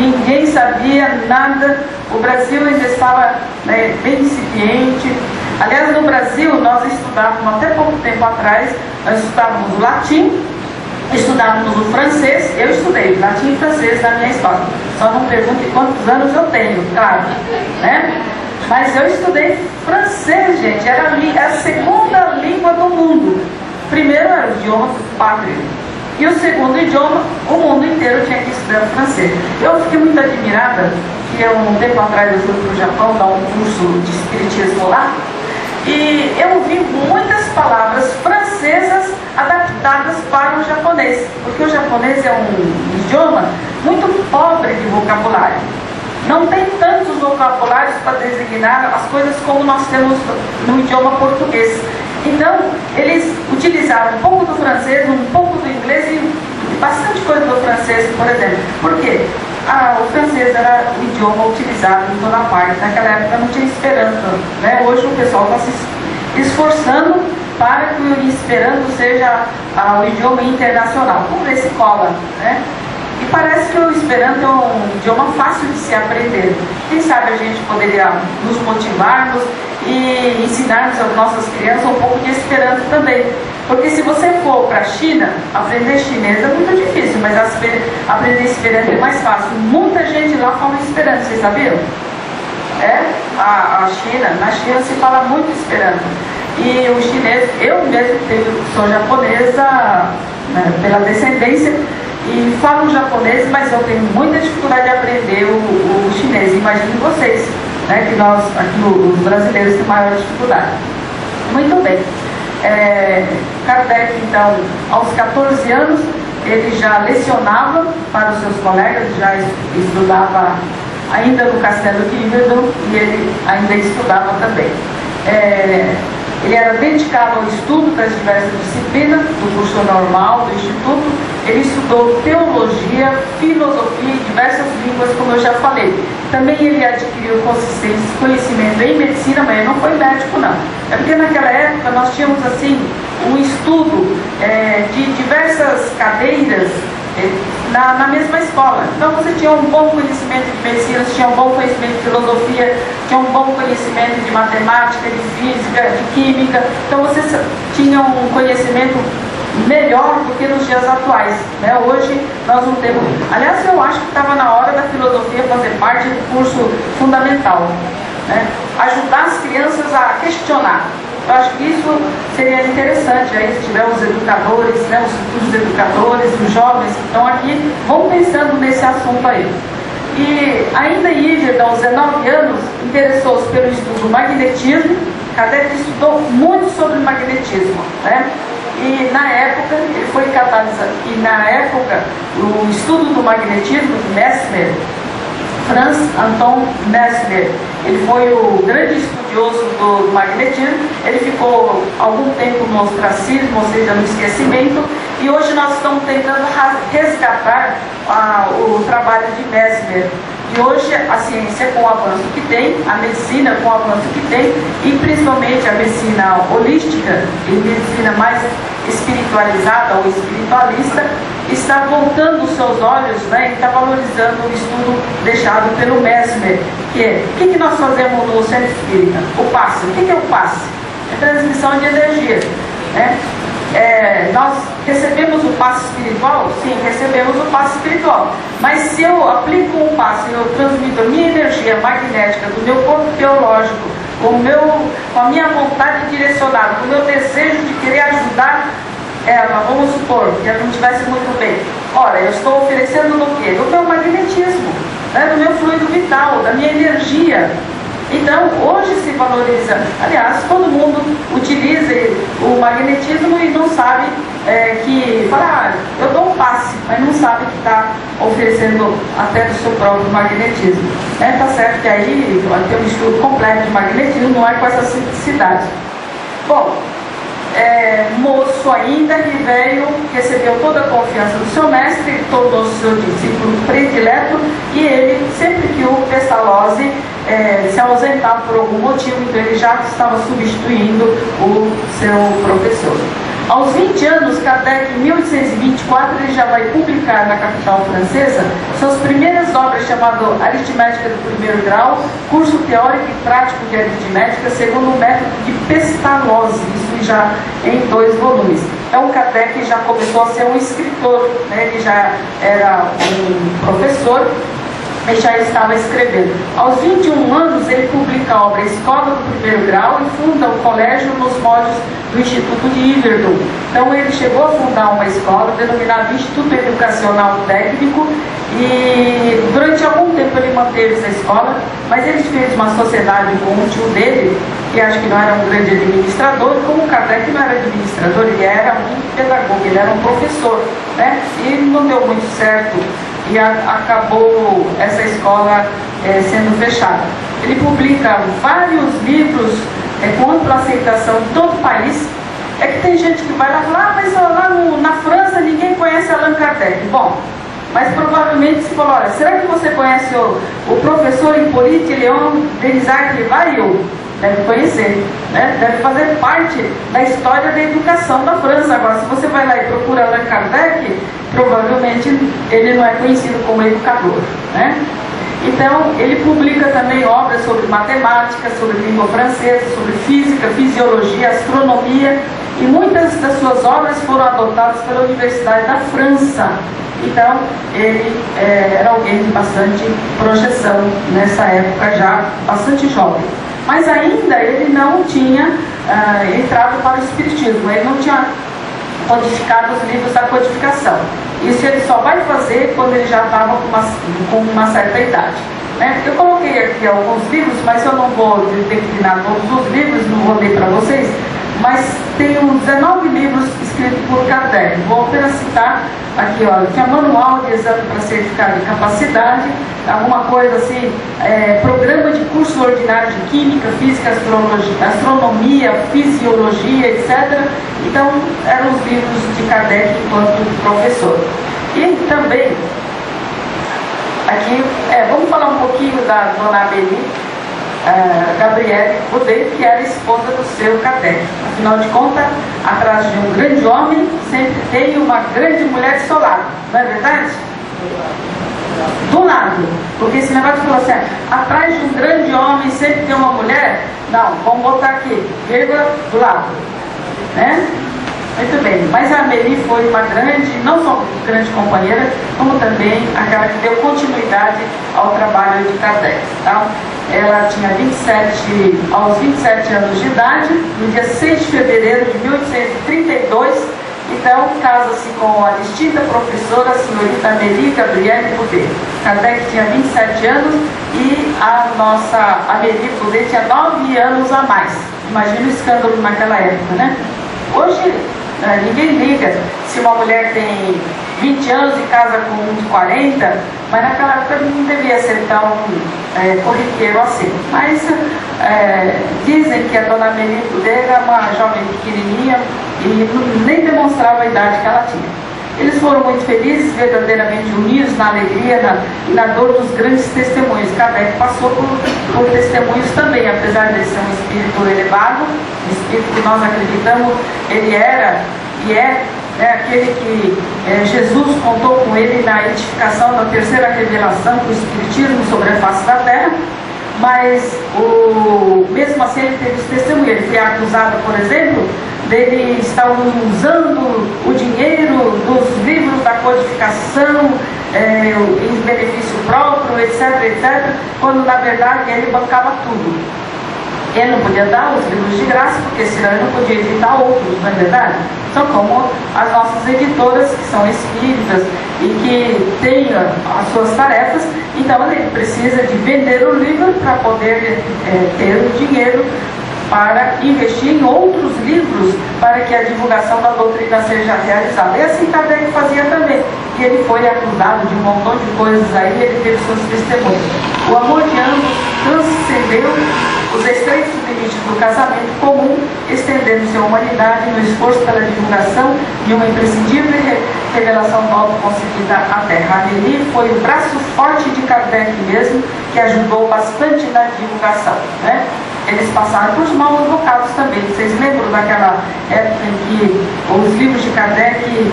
ninguém sabia nada. O Brasil ainda estava, né, bem incipiente. Aliás, no Brasil, nós estudávamos, até pouco tempo atrás, nós estudávamos o latim, estudávamos o francês. Eu estudei latim e francês na minha escola. Só não pergunte quantos anos eu tenho, claro, né? Mas eu estudei francês, gente, era a segunda língua do mundo. Primeiro era o idioma pátrio, e o segundo idioma, o mundo inteiro tinha que estudar francês. Eu fiquei muito admirada, que um tempo atrás eu fui para o Japão dar um curso de espiritismo lá, e eu vi muitas palavras francesas adaptadas para o japonês, porque o japonês é um idioma muito pobre de vocabulário. Não tem tantos vocabulários para designar as coisas como nós temos no idioma português. Então, eles utilizaram um pouco do francês, um pouco do inglês e bastante coisa do francês, por exemplo. Por quê? O francês era o idioma utilizado em toda parte. Naquela época não tinha Esperanto, né? Hoje o pessoal está se esforçando para que o Esperanto seja o idioma internacional. Vamos ver se cola, né? E parece que o Esperanto é um idioma fácil de se aprender. Quem sabe a gente poderia nos motivarmos e ensinarmos às nossas crianças um pouco de Esperanto também. Porque se você for para a China, aprender chinês é muito difícil, mas aprender Esperanto é mais fácil. Muita gente lá fala Esperanto, vocês sabiam? Na China se fala muito Esperanto. E o chinês, eu mesmo sou japonesa, né, pela descendência, e falo japonês, mas eu tenho muita dificuldade de aprender o chinês. Imaginem vocês, né, que nós, aqui os brasileiros, temos maior dificuldade. Muito bem. Kardec, então, aos 14 anos, ele já lecionava para os seus colegas, já estudava ainda no Castelo de Yverton, e ele ainda estudava também. Ele era dedicado ao estudo das diversas disciplinas, do curso normal, do Instituto. Ele estudou teologia, filosofia e diversas línguas, como eu já falei. Também ele adquiriu conhecimento em medicina, mas ele não foi médico, não. É porque naquela época nós tínhamos, assim, um estudo de diversas cadeiras na mesma escola. Então você tinha um bom conhecimento de medicina, você tinha um bom conhecimento de filosofia, tinha um bom conhecimento de matemática, de física, de química. Então você tinha um conhecimento melhor do que nos dias atuais, né? Hoje nós não temos... Aliás, eu acho que estava na hora da filosofia fazer parte do curso fundamental, né? Ajudar as crianças a questionar. Eu acho que isso seria interessante. Aí, se tiver os educadores, né, os futuros educadores, os jovens que estão aqui, vão pensando nesse assunto aí. E ainda Igerda, aos 19 anos, interessou-se pelo estudo do magnetismo. Kardec estudou muito sobre o magnetismo, né? E na época, ele foi catalisado. E na época, o estudo do magnetismo de Mesmer, Franz Anton Mesmer, ele foi o grande estudioso do magnetismo. Ele ficou algum tempo no ostracismo, ou seja, no esquecimento, e hoje nós estamos tentando resgatar o trabalho de Mesmer. E hoje a ciência, com o avanço que tem, a medicina com o avanço que tem, e principalmente a medicina holística e medicina mais espiritualizada ou espiritualista, está voltando os seus olhos, né, e está valorizando o estudo deixado pelo Mesmer, que é, o que nós fazemos no centro espírita? O passe. O que é o passe? É transmissão de energia, né? Nós recebemos o passe espiritual? Sim, recebemos o passe espiritual. Mas se eu aplico um passe, eu transmito a minha energia magnética do meu corpo biológico, com a minha vontade direcionada, com o meu desejo de querer ajudar ela, vamos supor que ela não estivesse muito bem. Ora, eu estou oferecendo do quê? Do meu magnetismo, né? Do meu fluido vital, da minha energia. Então, hoje se valoriza, aliás, todo mundo utiliza o magnetismo e não sabe fala, eu dou um passe, mas não sabe que está oferecendo até do seu próprio magnetismo. Tá certo que aí vai ter um estudo completo de magnetismo, não é com essa simplicidade. Bom, moço ainda, Ribeiro recebeu toda a confiança do seu mestre, ele tornou-se seu discípulo predileto, e ele, sempre que o Pestalozzi se ausentava por algum motivo, então ele já estava substituindo o seu professor. Aos 20 anos, Kardec, em 1824, ele já vai publicar na capital francesa suas primeiras obras, chamado Aritmética do Primeiro Grau, curso teórico e prático de aritmética segundo o método de Pestalozzi, isso já em 2 volumes. Então, Kardec já começou a ser um escritor, né? Ele já era um professor e já estava escrevendo. Aos 21 anos, ele publica a obra Escola do Primeiro Grau e funda o colégio nos moldes do Instituto de Yverdon. Então, ele chegou a fundar uma escola denominada Instituto Educacional Técnico, e durante algum tempo ele manteve essa escola, mas ele fez uma sociedade com um tio dele, que acho que não era um grande administrador, como o Kardec não era administrador, ele era um pedagogo, ele era um professor, né? E não deu muito certo, e acabou essa escola sendo fechada. Ele publica vários livros com ampla aceitação em todo o país. É que tem gente que vai lá e fala, mas lá na França ninguém conhece Allan Kardec. Bom, mas provavelmente se falou, olha, será que você conhece o professor Hippolyte Léon Denisard Rivail? Deve conhecer, né? Deve fazer parte da história da educação da França. Agora, se você vai lá e procura Allan Kardec, provavelmente ele não é conhecido como educador, né? Então, ele publica também obras sobre matemática, sobre língua francesa, sobre física, fisiologia, astronomia, e muitas das suas obras foram adotadas pela Universidade da França. Então, ele era alguém de bastante projeção nessa época, já bastante jovem. Mas ainda ele não tinha entrado para o Espiritismo, ele não tinha codificado os livros da codificação. Isso ele só vai fazer quando ele já estava com uma certa idade, né? Eu coloquei aqui alguns livros, mas eu não vou declinar todos os livros, não vou ler para vocês, mas tem uns 19 livros escritos por Kardec. Vou apenas citar aqui, olha, que é Manual de Exame para Certificado de Capacidade, alguma coisa assim, Programa de Curso Ordinário de Química, Física, Astronomia, Fisiologia, etc. Então, eram os livros de Kardec enquanto professor. E também, aqui, vamos falar um pouquinho da Dona Amélie Gabrielle Boudet, que era esposa do seu Kardec. Afinal de contas, atrás de um grande homem, sempre tem uma grande mulher do seu lado, não é verdade? Do lado, porque esse negócio falou assim, atrás de um grande homem sempre tem uma mulher. Não, vamos botar aqui, vírgula, do lado, né? Muito bem, mas a Amélie foi uma grande, não só grande companheira, como também aquela que deu continuidade ao trabalho de Kardec. Tá? Ela tinha aos 27 anos de idade, no dia 6 de fevereiro de 1832, então casa-se com a distinta professora, a senhorita Amélie Gabrielle Boudet. Kardec tinha 27 anos e a nossa Amélie Boudet tinha 9 anos a mais. Imagina o escândalo naquela época, né? Hoje, ninguém liga se uma mulher tem 20 anos e casa com um de 40, mas naquela época não devia ser tão corriqueiro assim. Mas dizem que a dona Amélie Boudet era uma jovem pequenininha e nem demonstrava a idade que ela tinha. Eles foram muito felizes, verdadeiramente unidos na alegria e na dor dos grandes testemunhos. Kardec passou por testemunhos também, apesar de ser um espírito elevado, um espírito que nós acreditamos, ele era e é aquele que Jesus contou com ele na edificação da terceira revelação do Espiritismo sobre a face da terra, mas mesmo assim ele teve esse testemunho. Ele foi acusado, por exemplo, dele estar usando o dinheiro dos livros da codificação em benefício próprio, etc., quando na verdade ele bancava tudo. Ele não podia dar os livros de graça, porque senão ele não podia editar outros, não é verdade? São como as nossas editoras, que são espíritas e que têm as suas tarefas, então ele precisa de vender o livro para poder ter o dinheiro para investir em outros livros para que a divulgação da doutrina seja realizada. E assim Kardec fazia também. E ele foi acusado de um montão de coisas aí, ele teve seus testemunhos. O amor de ambos transcendeu os estreitos limites do casamento comum, estendendo-se à humanidade no esforço pela divulgação de uma imprescindível revelação do alto concebida à Terra. A Amélie foi o braço forte de Kardec mesmo, que ajudou bastante na divulgação, né? Eles passaram por maus bocados também. Vocês lembram daquela época em que os livros de Kardec,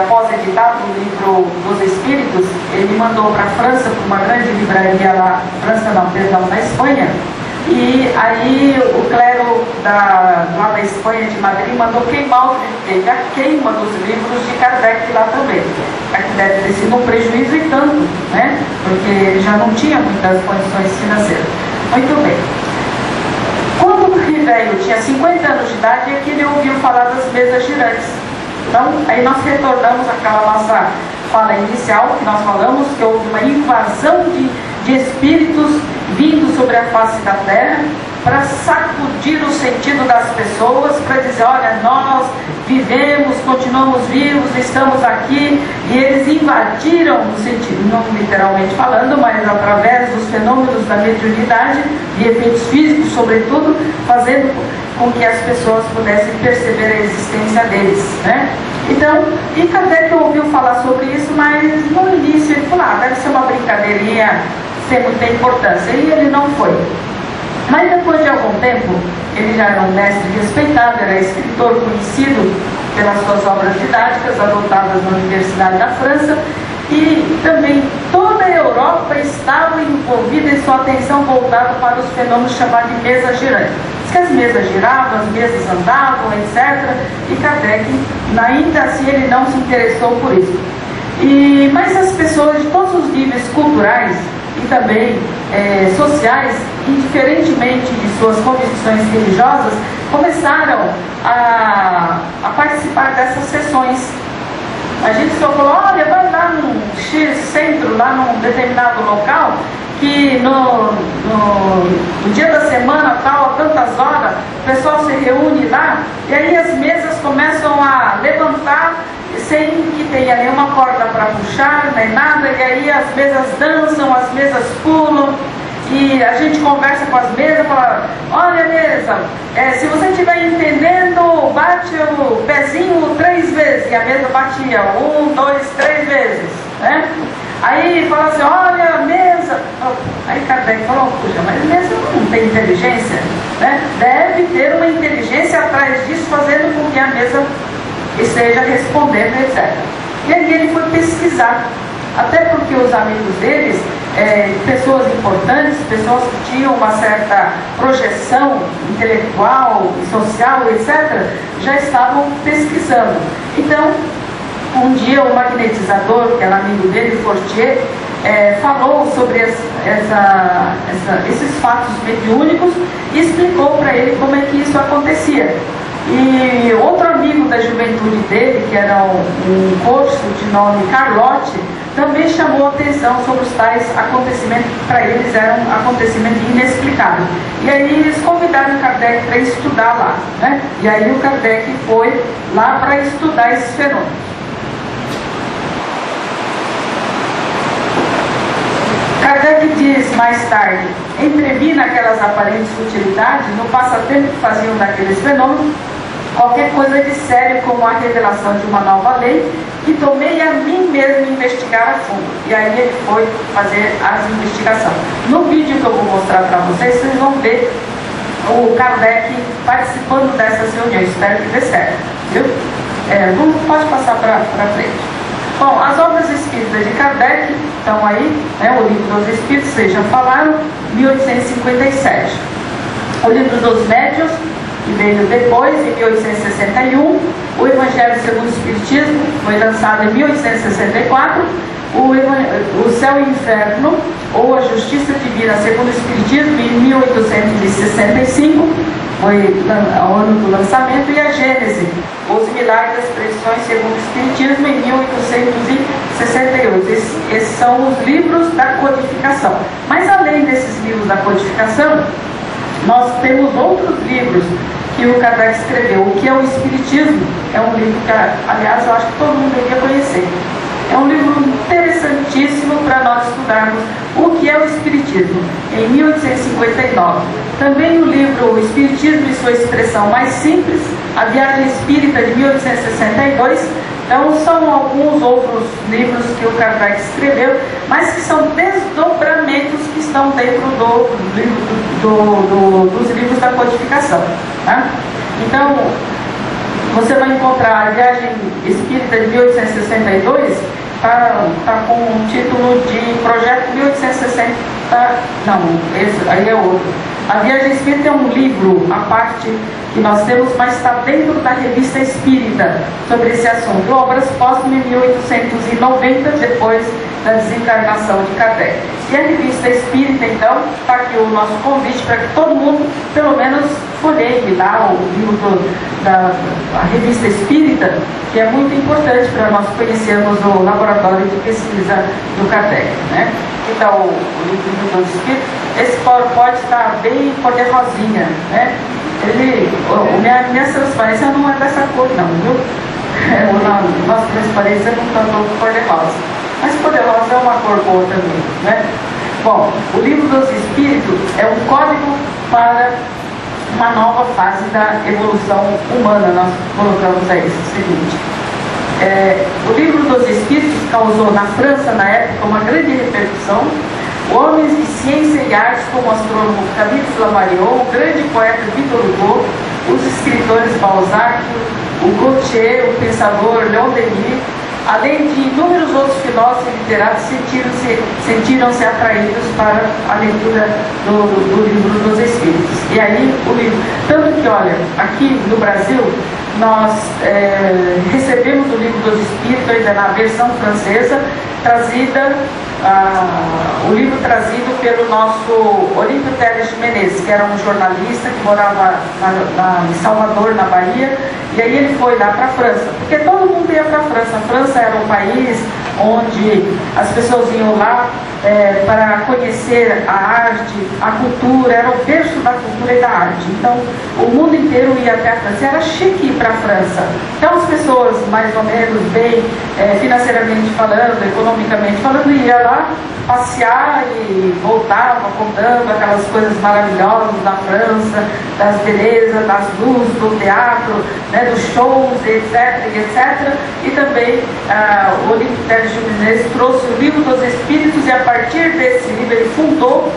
após editar o livro dos Espíritos, ele mandou para a França, para uma grande livraria lá, França não, perdão, na Espanha, e aí o clero lá da Espanha, de Madrid, mandou queimar os livros dele, a queima dos livros de Kardec lá também. Aqui deve ter sido um prejuízo e tanto, né? Porque ele já não tinha muitas condições financeiras. Muito bem. Quando o Ribeiro tinha 50 anos de idade, é que ele ouviu falar das mesas girantes. Então, aí nós retornamos àquela nossa fala inicial, que nós falamos que houve uma invasão de espíritos vindo sobre a face da terra para sacudir o sentido das pessoas, para dizer, olha, nós vivemos, continuamos vivos, estamos aqui, e eles invadiram no sentido, não literalmente falando, mas através dos fenômenos da mediunidade e efeitos físicos, sobretudo, fazendo com que as pessoas pudessem perceber a existência deles, né? Então, e Kardec ouviu falar sobre isso, mas no início ele falou, deve ser uma brincadeirinha sem muita importância, e ele não foi. Mas depois de algum tempo, ele já era um mestre respeitado, era escritor conhecido pelas suas obras didáticas, adotadas na Universidade da França, e também toda a Europa estava envolvida em sua atenção voltada para os fenômenos chamados de mesa girante. Diz que as mesas giravam, as mesas andavam, etc. E Kardec, ainda assim, ele não se interessou por isso. Mas as pessoas de todos os níveis culturais e também sociais, indiferentemente de suas convicções religiosas, começaram a participar dessas sessões. A gente só falou, olha, vai lá num X centro, lá num determinado local, que no dia da semana tal, a tantas horas, o pessoal se reúne lá, e aí as mesas começam a levantar sem que tenha nenhuma corda para puxar, nem nada, e aí as mesas dançam, as mesas pulam, e a gente conversa com as mesas, fala, olha mesa, se você estiver entendendo, bate o pezinho 3 vezes, e a mesa batia 1, 2, 3 vezes, né? Aí fala assim, olha mesa, aí Kardec falou, puxa, mas mesa não tem inteligência, né? Deve ter uma inteligência atrás disso, fazendo com que a mesa esteja respondendo, etc. E aí ele foi pesquisar, até porque os amigos deles pessoas importantes, pessoas que tinham uma certa projeção intelectual, social, etc., já estavam pesquisando. Então, um dia o magnetizador, que era amigo dele, Fortier, falou sobre esses fatos mediúnicos e explicou para ele como é que isso acontecia. E outro amigo da juventude dele, que era um corso de nome Carlotti, também chamou a atenção sobre os tais acontecimentos que para eles eram acontecimentos inexplicáveis. E aí eles convidaram o Kardec para estudar lá, né? E aí o Kardec foi lá para estudar esses fenômenos. Kardec diz mais tarde: entrevi naquelas aparentes futilidades, no passatempo que faziam daqueles fenômenos, qualquer coisa de sério como a revelação de uma nova lei, que tomei a mim mesmo investigar a fundo. E aí ele foi fazer as investigações. No vídeo que eu vou mostrar para vocês, vocês vão ver o Kardec participando dessas reuniões. Espero que dê certo, viu? Pode passar para frente. Bom, as obras espíritas de Kardec estão aí, né? O Livro dos Espíritos, vocês já falaram, 1857. O Livro dos Médiuns, que veio depois, em 1861. O Evangelho segundo o Espiritismo foi lançado em 1864. O Céu e o Inferno, ou a Justiça Divina segundo o Espiritismo, em 1865, foi o ano do lançamento. E a Gênese, os Milagres das Predições segundo o Espiritismo, em 1868. Esses são os livros da codificação. Mas além desses livros da codificação, nós temos outros livros que o Kardec escreveu. O que é o Espiritismo? É um livro que, aliás, eu acho que todo mundo deveria conhecer. É um livro interessantíssimo para nós estudarmos o que é o Espiritismo, em 1859. Também o livro O Espiritismo e Sua Expressão Mais Simples, A Viagem Espírita, de 1862. Então, são alguns outros livros que o Kardec escreveu, mas que são desdobramentos que estão dentro dos livros da codificação. Tá? Então, você vai encontrar A Viagem Espírita de 1862, está com o título de Projeto 1860. Não, esse aí é outro. A Viagem Espírita é um livro à parte que nós temos, mas está dentro da Revista Espírita sobre esse assunto. Obras póstumas em 1890, depois da desencarnação de Kardec. E a Revista Espírita, então, está aqui o nosso convite para que todo mundo, pelo menos, folheie lá o livro da Revista Espírita, que é muito importante para nós conhecermos o laboratório de pesquisa do Kardec, né? Então, o livro dos Espíritos, esse pode estar bem cor-de-rosinha, né? Minha transparência não é dessa cor, não, viu? Nossa transparência não está todo cor-de-rosa. Mas cor-de-rosa é uma cor boa também, né? Bom, o Livro dos Espíritos é um código para uma nova fase da evolução humana. Nós colocamos aí o seguinte: o Livro dos Espíritos causou na França, na época, uma grande repercussão. Homens de ciência e artes como o astrônomo Camille Flammarion, o grande poeta Victor Hugo, os escritores Balzac, o Gautier, o pensador Leon Denis, além de inúmeros outros filósofos e literatos, sentiram-se atraídos para a leitura do Livro dos Espíritos. E aí o livro, tanto que, olha, aqui no Brasil, nós recebemos o Livro dos Espíritos ainda na versão francesa, o livro trazido pelo nosso Olímpio Teles de Menezes, que era um jornalista que morava em Salvador, na Bahia, e aí ele foi lá para a França, porque todo mundo ia para a França. A França era um país onde as pessoas iam lá para conhecer a arte, a cultura, era o berço da cultura e da arte. Então, o mundo inteiro ia até a França. Era chique ir para a França. Então, as pessoas, mais ou menos bem, financeiramente falando, economicamente falando, ia lá passear e voltava contando aquelas coisas maravilhosas da França, das belezas, das luzes, do teatro, né, dos shows, etc, etc. E também o Olímpio Teles de Menezes trouxe o Livro dos Espíritos, e a partir desse livro ele fundou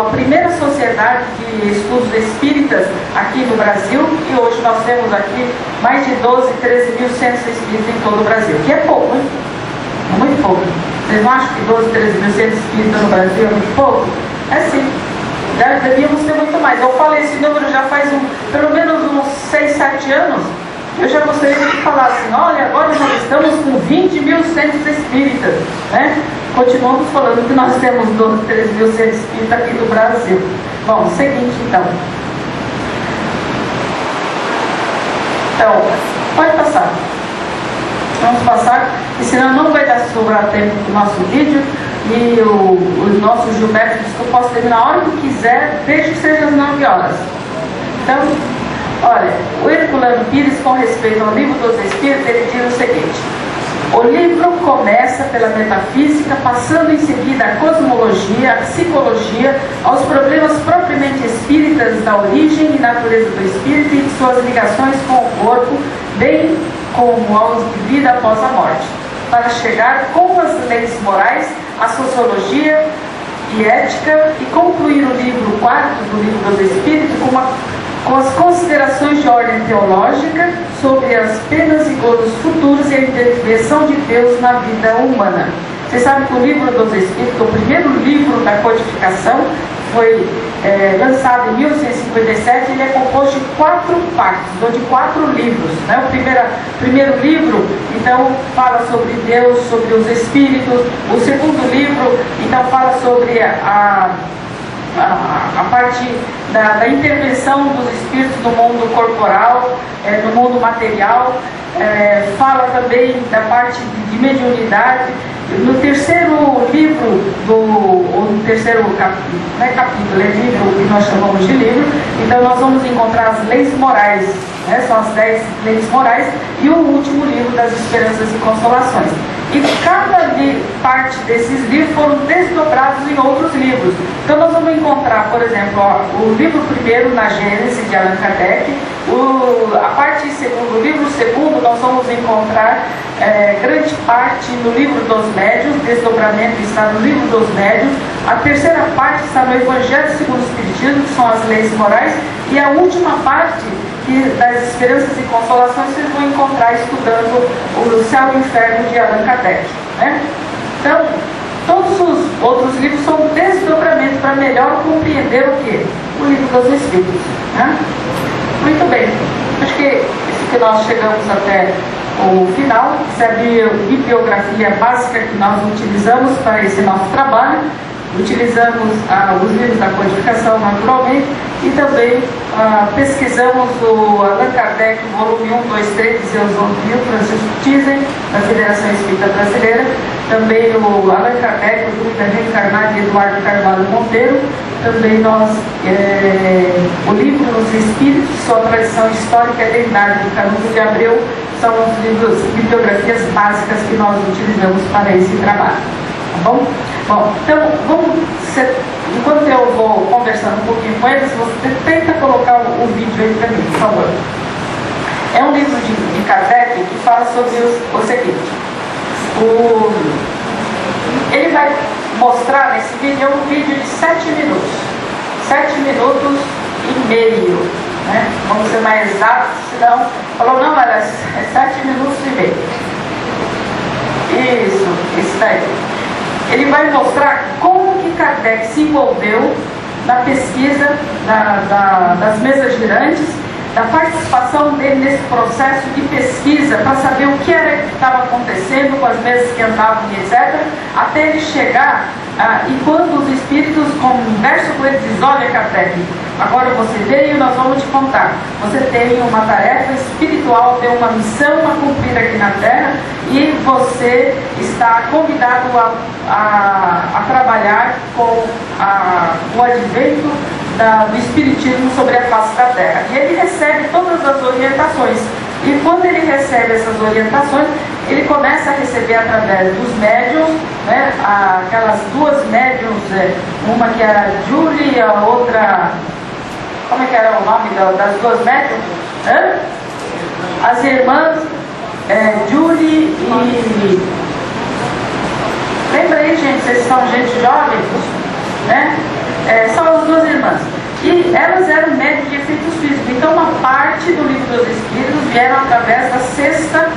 a primeira sociedade de estudos espíritas aqui no Brasil, e hoje nós temos aqui mais de 12, 13 mil centros espíritas em todo o Brasil, que é pouco, hein? É muito pouco. Vocês não acham que 12, 13 mil centros espíritas no Brasil é muito pouco? É sim. Devíamos ter muito mais. Eu falei esse número já faz pelo menos uns 6, 7 anos. Eu já gostaria de falar assim, olha, agora nós estamos com 20 mil centros espíritas, né? Continuamos falando que nós temos 12, 13 mil centros espíritas aqui do Brasil. Bom, seguinte então. Então, pode passar. Vamos passar, e senão não vai dar sobrar tempo do nosso vídeo. E o nosso Gilberto disse que eu posso terminar a hora que quiser, desde que seja às 9 horas. Então, olha, o Herculano Pires, com respeito ao livro dos Espíritos, ele diz o seguinte: o livro começa pela metafísica, passando em seguida a cosmologia, a psicologia, aos problemas propriamente espíritas da origem e natureza do espírito e de suas ligações com o corpo, bem como aos de vida após a morte, para chegar com as leis morais, a sociologia e ética, e concluir o livro 4 do Livro dos Espíritos com as considerações de ordem teológica sobre as penas e gozos futuros e a intervenção de Deus na vida humana. Vocês sabem que o Livro dos Espíritos, o primeiro livro da codificação, foi lançado em 1857, ele é composto de 4 partes, ou de 4 livros. Né? O primeiro livro, então, fala sobre Deus, sobre os Espíritos. O segundo livro, então, fala sobre a parte da intervenção dos Espíritos no mundo corporal, no mundo material. Fala também da parte de mediunidade. No terceiro livro, no terceiro capítulo, não é capítulo, é livro que nós chamamos de livro, então nós vamos encontrar as leis morais, né? São as 10 leis morais, e o último livro das esperanças e consolações. E cada parte desses livros foram desdobrados em outros livros. Então nós vamos encontrar, por exemplo, o livro primeiro na Gênese de Allan Kardec, a parte segundo, o livro segundo, nós vamos encontrar grande parte no livro dos médiuns, desdobramento está no livro dos médiuns. A terceira parte está no Evangelho segundo o Espiritismo, que são as leis morais, e a última parte das esperanças e consolações vocês vão encontrar estudando o Céu e o Inferno de Allan Kardec, né? Então, todos os outros livros são desdobramentos para melhor compreender o que? O Livro dos Espíritos, né? Muito bem, acho que isso que nós chegamos até o final, essa é a bibliografia básica que nós utilizamos para esse nosso trabalho. Utilizamos os livros da codificação, naturalmente, e também pesquisamos o Allan Kardec, volume 1, 2, 3, de Zeus Rio, Francisco Thyssen, da Federação Espírita Brasileira, também o Allan Kardec, o Dúvida Reencarnada, de Eduardo Carvalho Monteiro, também o livro Os Espíritos, sua tradição histórica e lendária, de Canuto de Abreu, são os livros, bibliografias básicas que nós utilizamos para esse trabalho. Tá bom? Bom, então, enquanto eu vou conversando um pouquinho com eles, você tenta colocar o vídeo aí para mim, por favor. É um livro de Kardec que fala sobre o seguinte. Ele vai mostrar nesse vídeo, um vídeo de 7 minutos. 7 minutos e meio. Né? Vamos ser mais exatos, senão... Falou, não, era 7 minutos e meio. Isso daí. Ele vai mostrar como que Kardec se envolveu na pesquisa das mesas girantes, da participação dele nesse processo de pesquisa para saber o que era que estava acontecendo com as mesas que andavam e etc., até ele chegar, e quando os espíritos conversam com ele, diz: olha, Kardec, agora você veio e nós vamos te contar. Você tem uma tarefa espiritual, tem uma missão a cumprir aqui na Terra, e você está convidado a trabalhar com o advento do Espiritismo sobre a face da Terra. E ele recebe todas as orientações. E quando ele recebe essas orientações, ele começa a receber através dos médiuns, né, aquelas duas médiuns, uma que era a Julie e a outra... Como é que era o nome das duas médiuns? As irmãs Julie e... Lembra aí, gente, vocês são gente jovem, né? São as duas irmãs. E elas eram médios de efeitos físicos. Então, uma parte do Livro dos Espíritos vieram através da cesta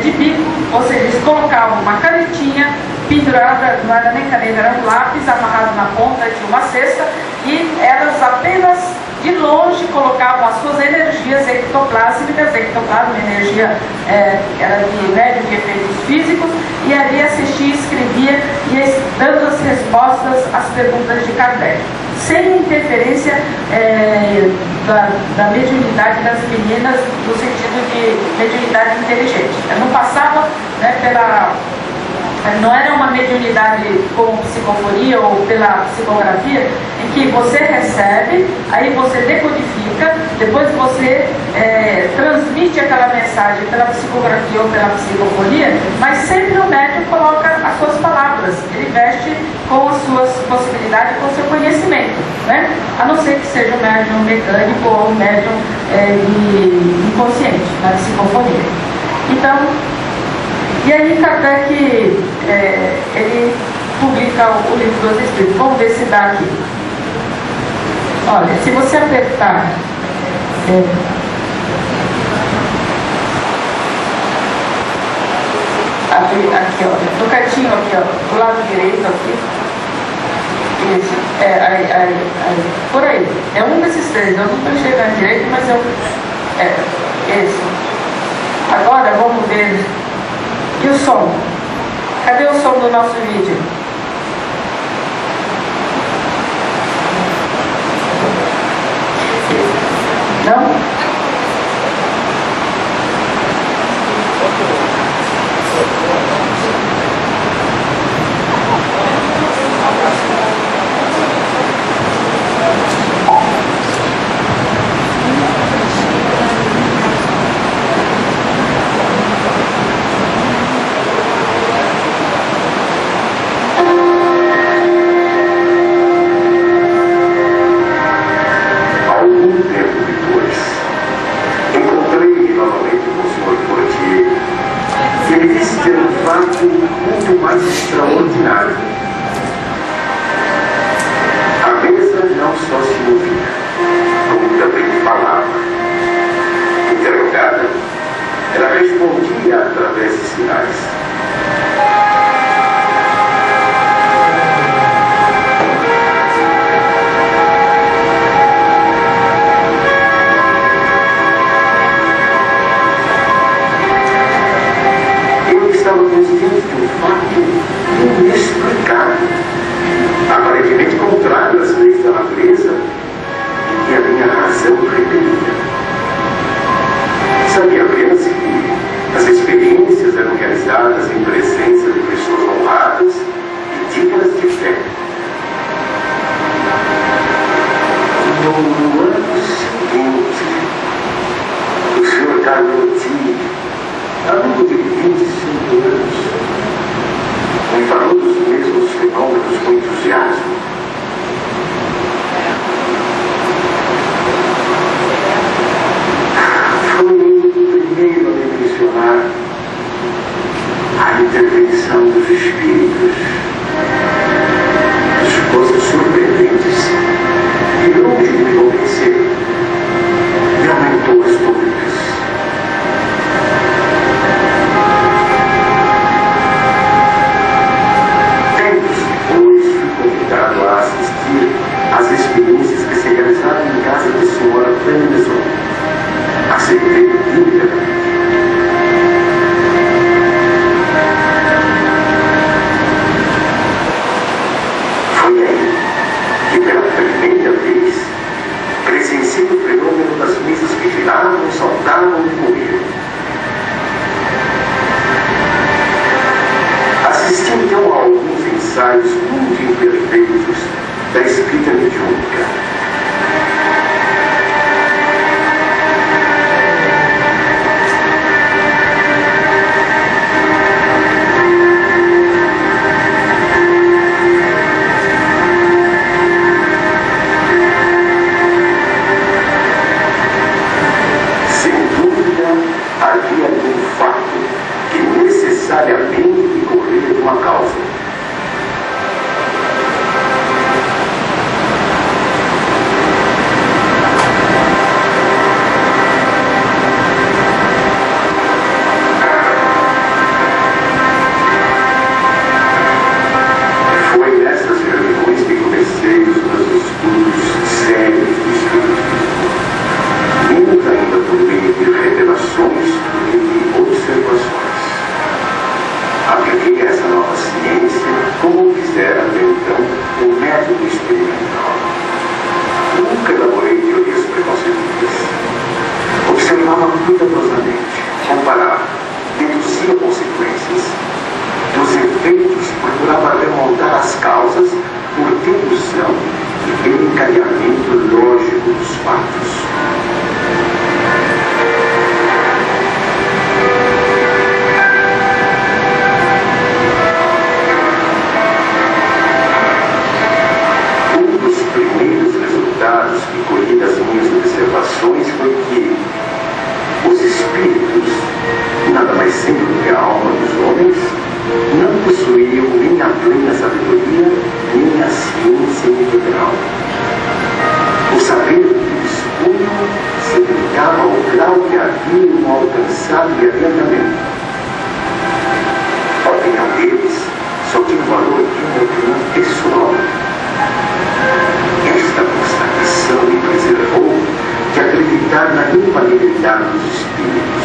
de bico, ou seja, eles colocavam uma canetinha, pendurada, não era nem caneta, era um lápis amarrado na ponta de uma cesta, e elas apenas de longe colocavam as suas energias ectoplásmicas, ectoplasma, energia era de médio de efeitos físicos, e ali assistia, escrevia, e dando as respostas às perguntas de Kardec, sem interferência da mediunidade das meninas, no sentido de mediunidade inteligente. Não passava, né, não era uma mediunidade com psicofonia ou pela psicografia, em que você recebe, aí você decodifica, depois você transmite aquela mensagem pela psicografia ou pela psicofonia, mas sempre o médium coloca as suas palavras, ele veste com as suas possibilidades, com o seu conhecimento, né? A não ser que seja um médium mecânico ou um médium inconsciente, na psicofonia. Então, e aí Kardec, ele publica o Livro dos Espíritos. Vamos ver se dá aqui. Olha, se você apertar aqui, ó, no cantinho aqui, ó, do lado direito aqui, isso, aí, por aí, é um desses três, eu não estou enxergando direito, mas isso. Agora vamos ver. E o som? Cadê o som do nosso vídeo? Não? Muito mais extraordinário. A mesa não só se movia, como também falava. Interrogada, ela respondia através de sinais. Estava consciente de um fato inexplicável, aparentemente contrário às leis da natureza, e que a minha razão repelia. Sabia apenas que as experiências eram realizadas em presença de pessoas honradas e dignas de fé. No ano seguinte, o Sr. Carlotti, aluno de 25 anos, me falou dos mesmos fenômenos com entusiasmo. Foi o primeiro a me mencionar a intervenção dos espíritos, as coisas surpreendentes, e longe de me convencer, me aumentou as dúvidas. A assistir às experiências que se realizaram em casa da senhora Fenelon, a segredo íntegra. Foi aí que, pela primeira vez, presenciei o fenômeno das mesas que giravam, saltavam e morriam. Assisti então a alguns ensaios muito imperfeitos da escrita mediúnica. Sem dúvida, havia um fato que necessariamente decorria de uma causa. consciência integral. O saber que dispunham se limitava ao grau que haviam alcançado de adiantamento. A opinião deles só tinha o valor de uma opinião pessoal. Esta constatação me preservou de acreditar na infalibilidade dos espíritos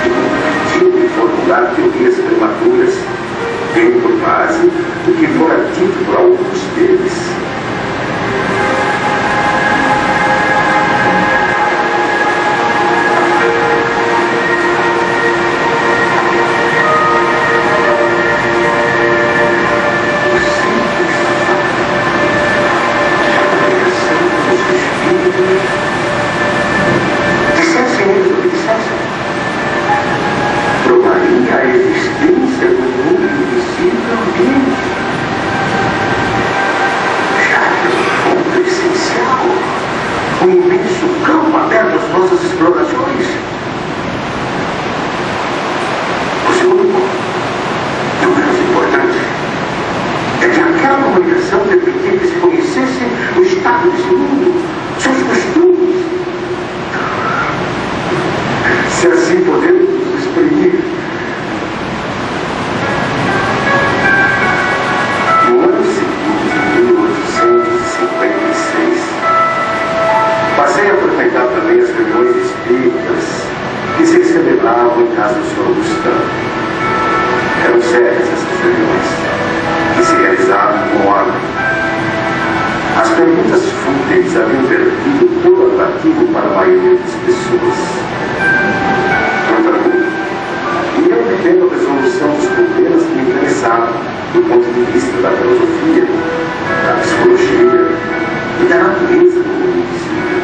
e me permitiu de formular teorias prematuras, tendo por base o que fora dito por alguns deles. Provaria a existência do mundo invisível deles, já que o ponto essencial, o imenso campo aberto às nossas explorações. O segundo ponto, e o menos importante, é que aquela comunicação permitia que se conhecesse o estado desse mundo, seus costumes. Se assim podemos nos exprimir. No ano seguinte, em 1856, passei a frequentar também as reuniões espíritas que se celebravam em casa do Sr. Augustano. Eram sérias essas reuniões, que se realizavam com ordem. As perguntas fúteis haviam perdido todo atrativo para a maioria das pessoas. E eu vivendo a resolução dos problemas que me interessavam, do ponto de vista da filosofia, da psicologia e da natureza do mundo invisível.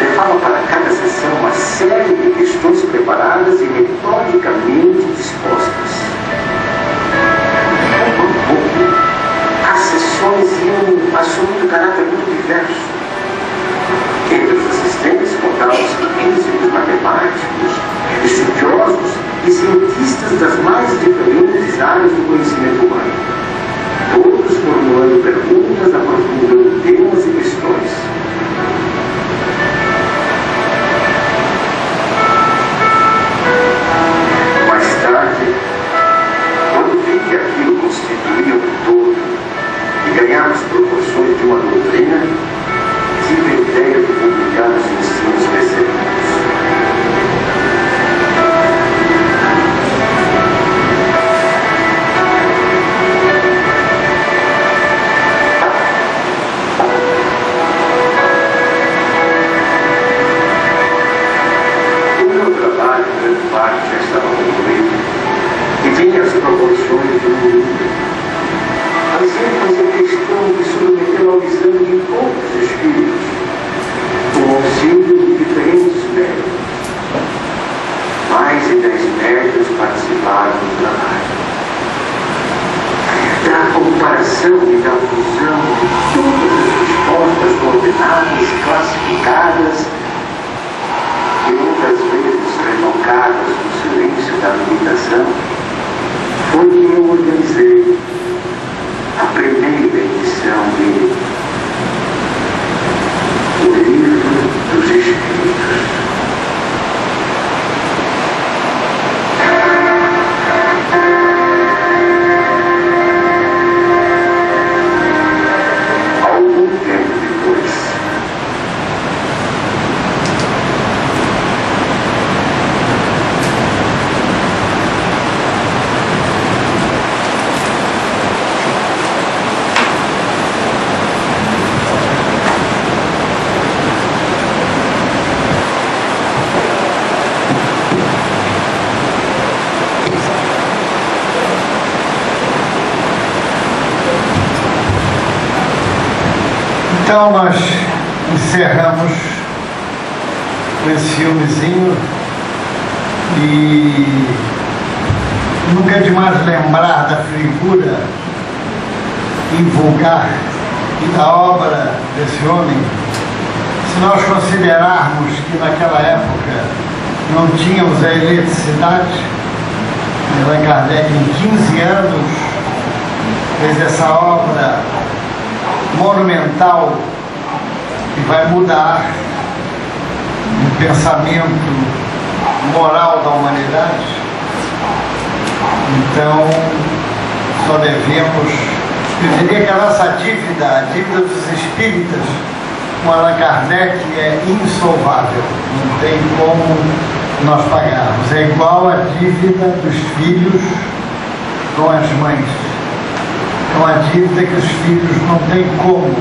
Levava para cada sessão uma série de questões preparadas e metodicamente dispostas. Pouco a pouco, as sessões iam assumindo caráter muito diverso. Entre os assistentes contavam-se físicos, matemáticos, estudiosos e cientistas das mais diferentes áreas do conhecimento humano, todos formulando perguntas, aprofundando temas e questões. Mais tarde, quando vi que aquilo constituía um todo e ganhava as proporções de uma doutrina, tive a ideia de publicar os ensinos recebidos. O meu trabalho, grande parte, já estava concluído e tinha as proporções de um livro. Mas ele fazia questão de submeter ao exame de poucos espíritos, com auxílio de diferentes médicos. Mais de 10 médicos participaram do trabalho. Da comparação e da fusão de todas as respostas ordenadas, classificadas e muitas vezes revocadas no silêncio da meditação, foi que eu organizei a primeira edição de O Livro dos Espíritos. Algum tempo depois, então nós encerramos com esse filmezinho e nunca é demais lembrar da figura invulgar e da obra desse homem. Se nós considerarmos que naquela época não tínhamos a eletricidade, Allan Kardec em 15 anos fez essa obra monumental que vai mudar o pensamento moral da humanidade. Então, só devemos, eu diria que a nossa dívida, a dívida dos espíritas com Allan Kardec é insolvável, não tem como nós pagarmos. É igual a dívida dos filhos com as mães. É uma dívida que os filhos não têm como